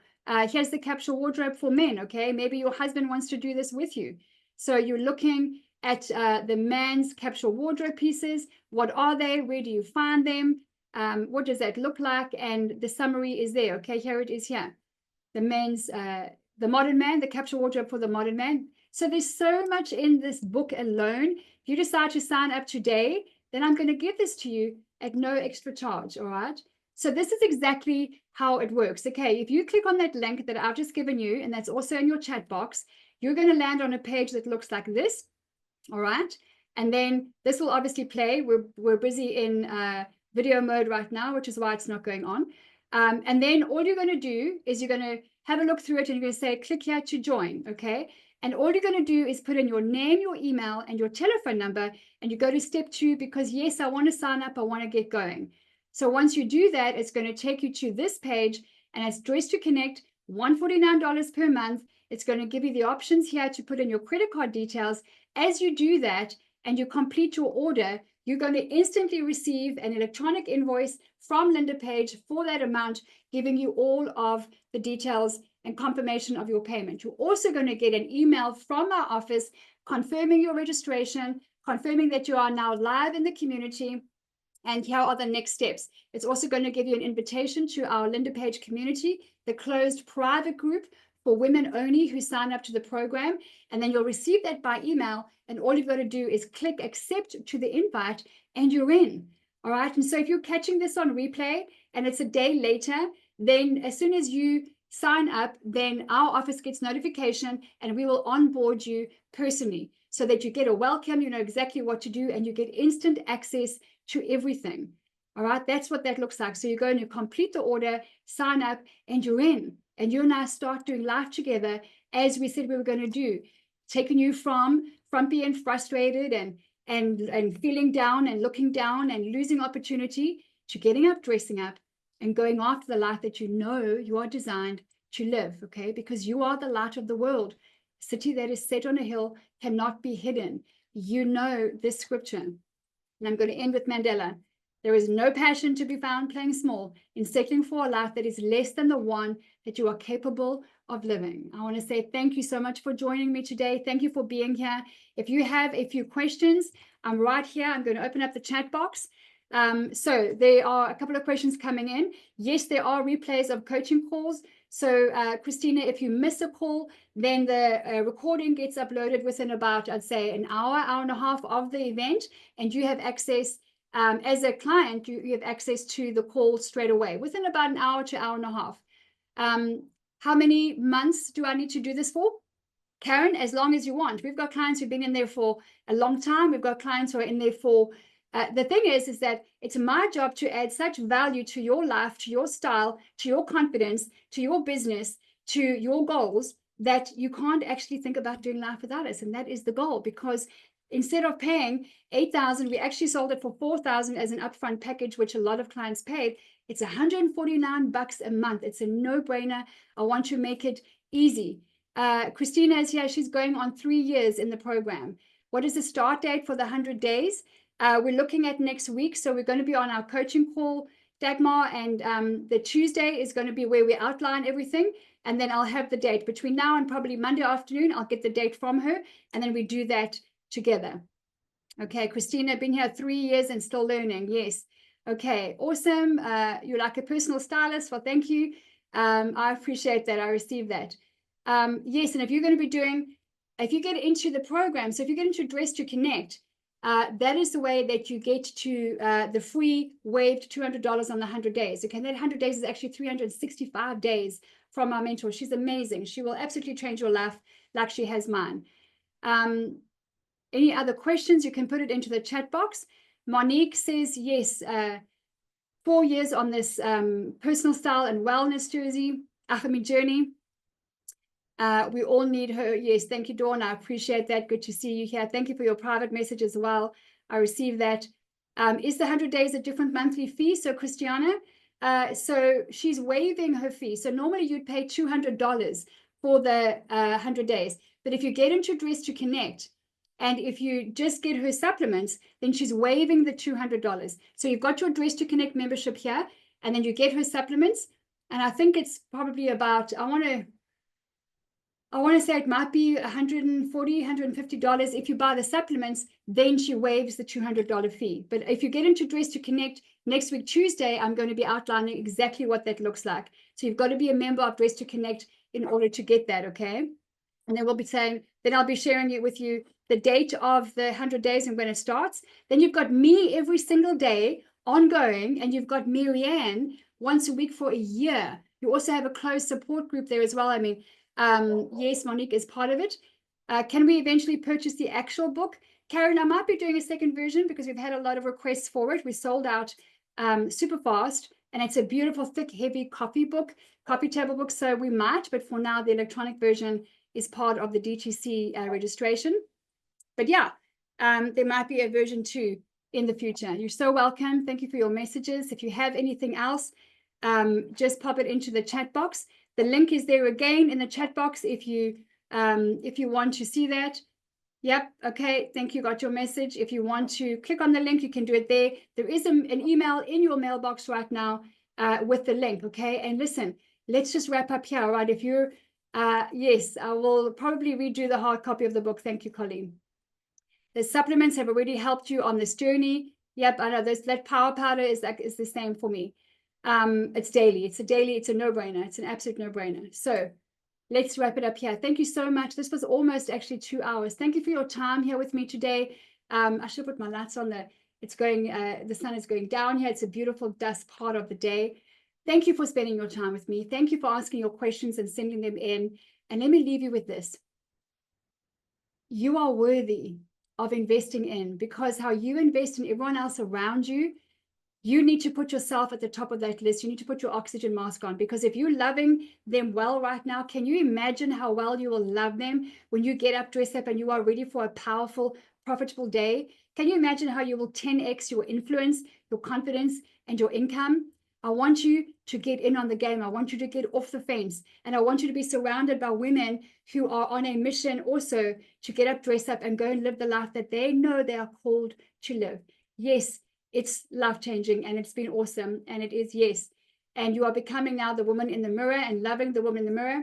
here's the capsule wardrobe for men. Okay, maybe your husband wants to do this with you. So you're looking at the man's capsule wardrobe pieces. What are they? Where do you find them? What does that look like? And the summary is there. Okay, here it is here. The men's, the modern man, the capsule wardrobe for the modern man. So there's so much in this book alone. If you decide to sign up today, then I'm going to give this to you at no extra charge. All right. So this is exactly how it works. Okay, if you click on that link that I've just given you, and that's also in your chat box, you're going to land on a page that looks like this. All right. And then this will obviously play. We're busy in video mode right now, which is why it's not going on. And then all you're going to do is you're going to have a look through it, and you're going to say, click here to join. Okay. And all you're going to do is put in your name, your email, and your telephone number, and you go to step 2, because yes, I want to sign up. I want to get going. So once you do that, it's going to take you to this page, and it's Dress to Connect, $149 per month. It's going to give you the options here to put in your credit card details. As you do that and you complete your order, you're going to instantly receive an electronic invoice from LindaPaige for that amount, giving you all of the details and confirmation of your payment. You're also going to get an email from our office confirming your registration, confirming that you are now live in the community, and here are the next steps. It's also going to give you an invitation to our LindaPaige community, the closed private group for women only who sign up to the program. And then you'll receive that by email. And all you've got to do is click accept to the invite, and you're in. All right. And so if you're catching this on replay and it's a day later, then as soon as you sign up, then our office gets notification, and we will onboard you personally so that you get a welcome, you know exactly what to do, and you get instant access to everything. All right, that's what that looks like. So you go and you complete the order, sign up, and you're in. And you and I start doing life together as we said we were going to do, taking you from frumpy and frustrated and feeling down and looking down and losing opportunity to getting up, dressing up, and going after the life that you know you are designed to live, okay? Because you are the light of the world. A city that is set on a hill cannot be hidden. You know this scripture. And I'm going to end with Mandela. There is no passion to be found playing small in settling for a life that is less than the one that you are capable of living. I want to say thank you so much for joining me today. Thank you for being here. If you have a few questions, I'm right here. I'm going to open up the chat box. So there are a couple of questions coming in. Yes, there are replays of coaching calls. So Christina, if you miss a call, then the recording gets uploaded within about, I'd say, an hour, hour and a half of the event, and you have access. As a client, you have access to the call straight away within about an hour to hour and a half. How many months do I need to do this for? Karen, as long as you want. We've got clients who've been in there for a long time. We've got clients who are in there for, the thing is that it's my job to add such value to your life, to your style, to your confidence, to your business, to your goals, that you can't actually think about doing life without us. And that is the goal, because instead of paying $8,000, we actually sold it for $4,000 as an upfront package, which a lot of clients paid. It's $149 a month. It's a no-brainer. I want to make it easy. Christina is here. She's going on 3 years in the program. What is the start date for the 100 days? We're looking at next week. So we're going to be on our coaching call, Dagmar, and the Tuesday is going to be where we outline everything. And then I'll have the date between now and probably Monday afternoon. I'll get the date from her, and then we do that together. Okay, Christina, been here 3 years and still learning. Yes. Okay, awesome. You're like a personal stylist. Well, thank you. I appreciate that. I received that. Yes, and if you're going to be doing, if you get into the program, so if you get into Dress to Connect, that is the way that you get to the free waived $200 on the 100 days. Okay, that 100 days is actually 365 days from our mentor. She's amazing. She will absolutely change your life like she has mine. Any other questions? You can put it into the chat box. Monique says, yes, 4 years on this personal style and wellness journey. We all need her. Yes, thank you, Dawn. I appreciate that. Good to see you here. Thank you for your private message as well. I received that. Is the 100 days a different monthly fee? So, Christiana, so she's waiving her fee. So normally you'd pay $200 for the 100 days. But if you get into Dress to Connect, and if you just get her supplements, then she's waiving the $200. So you've got your Dress to Connect membership here, and then you get her supplements. And I think it's probably about, I want to say it might be $140, $150. If you buy the supplements, then she waives the $200 fee. But if you get into Dress to Connect, next week, Tuesday, I'm going to be outlining exactly what that looks like. So you've got to be a member of Dress to Connect in order to get that, okay? And then we'll be saying, then I'll be sharing it with you, the date of the 100 days and when it starts. Then you've got me every single day ongoing, and you've got Marianne once a week for a year. You also have a closed support group there as well. I mean, yes, Monique is part of it. Can we eventually purchase the actual book? Karen, I might be doing a second version because we've had a lot of requests for it. We sold out super fast, and it's a beautiful, thick, heavy coffee table book. So we might, but for now, the electronic version is part of the DTC registration. But yeah, there might be a version 2 in the future. You're so welcome. Thank you for your messages. If you have anything else, just pop it into the chat box. The link is there again in the chat box if you want to see that. Yep. Okay. Thank you. Got your message. If you want to click on the link, you can do it there. There is an email in your mailbox right now with the link. Okay. And listen, let's just wrap up here. All right. If you're, yes, I will probably redo the hard copy of the book. Thank you, Colleen. The supplements have already helped you on this journey. Yep. I know that power powder is the same for me. It's daily. It's a no-brainer. It's an absolute no-brainer. So let's wrap it up here. Thank you so much. This was almost actually 2 hours. Thank you for your time here with me today. I should put my lights on. The sun is going down here. It's a beautiful dusk part of the day. Thank you for spending your time with me. Thank you for asking your questions and sending them in. And let me leave you with this. You are worthy of investing in, because how you invest in everyone else around you, you need to put yourself at the top of that list. You need to put your oxygen mask on, because if you're loving them well right now, can you imagine how well you will love them when you get up, dress up, and you are ready for a powerful, profitable day? Can you imagine how you will 10x your influence, your confidence, and your income? I want you to get in on the game. I want you to get off the fence. And I want you to be surrounded by women who are on a mission also to get up, dress up, and go and live the life that they know they are called to live. Yes, it's life-changing, and it's been awesome, and it is, yes. And you are becoming now the woman in the mirror and loving the woman in the mirror.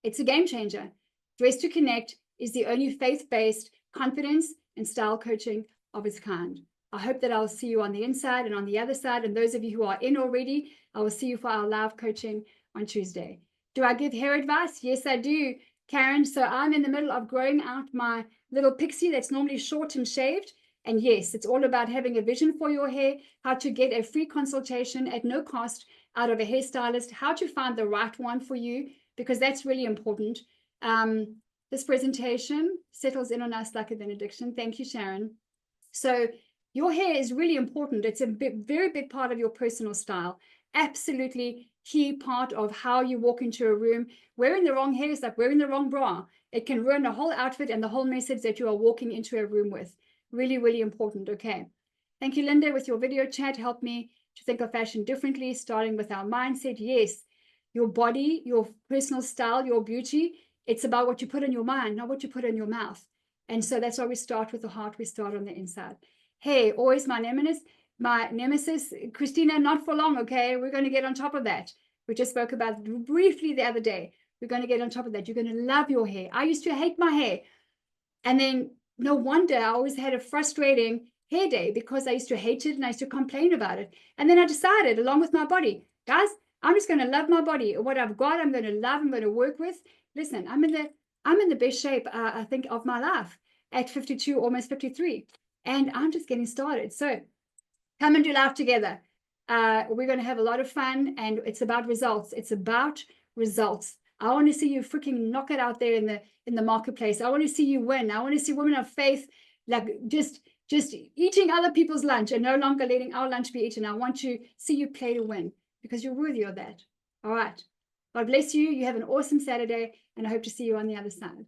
It's a game changer. Dress to Connect is the only faith-based confidence and style coaching of its kind. I hope that I'll see you on the inside and on the other side. And those of you who are in already, I will see you for our live coaching on Tuesday. Do I give hair advice? Yes, I do, Karen. So I'm in the middle of growing out my little pixie that's normally short and shaved. And yes, it's all about having a vision for your hair, how to get a free consultation at no cost out of a hairstylist, how to find the right one for you, because that's really important. This presentation settles in on us like a benediction. Thank you, Sharon. So your hair is really important. It's a very big part of your personal style. Absolutely key part of how you walk into a room. Wearing the wrong hair is like wearing the wrong bra. It can ruin the whole outfit and the whole message that you are walking into a room with. Really, really important. Okay. Thank you, Linda, with your video chat. Helped me to think of fashion differently, starting with our mindset. Yes, your body, your personal style, your beauty, it's about what you put in your mind, not what you put in your mouth. And so that's why we start with the heart. We start on the inside. Hey, always my nemesis, Christina, not for long, okay? We're going to get on top of that. We just spoke about it briefly the other day. We're going to get on top of that. You're going to love your hair. I used to hate my hair. And then no wonder I always had a frustrating hair day because I used to hate it and I used to complain about it. And then I decided, along with my body, guys, I'm just going to love my body. What I've got, I'm going to love, I'm going to work with. Listen, I'm in the best shape, I think, of my life at 52, almost 53. And I'm just getting started. So come and do life together. We're going to have a lot of fun, and it's about results. It's about results. I want to see you freaking knock it out there in the marketplace. I want to see you win. I want to see women of faith, like just eating other people's lunch and no longer letting our lunch be eaten. I want to see you play to win because you're worthy of that. All right. God bless you. You have an awesome Saturday, and I hope to see you on the other side.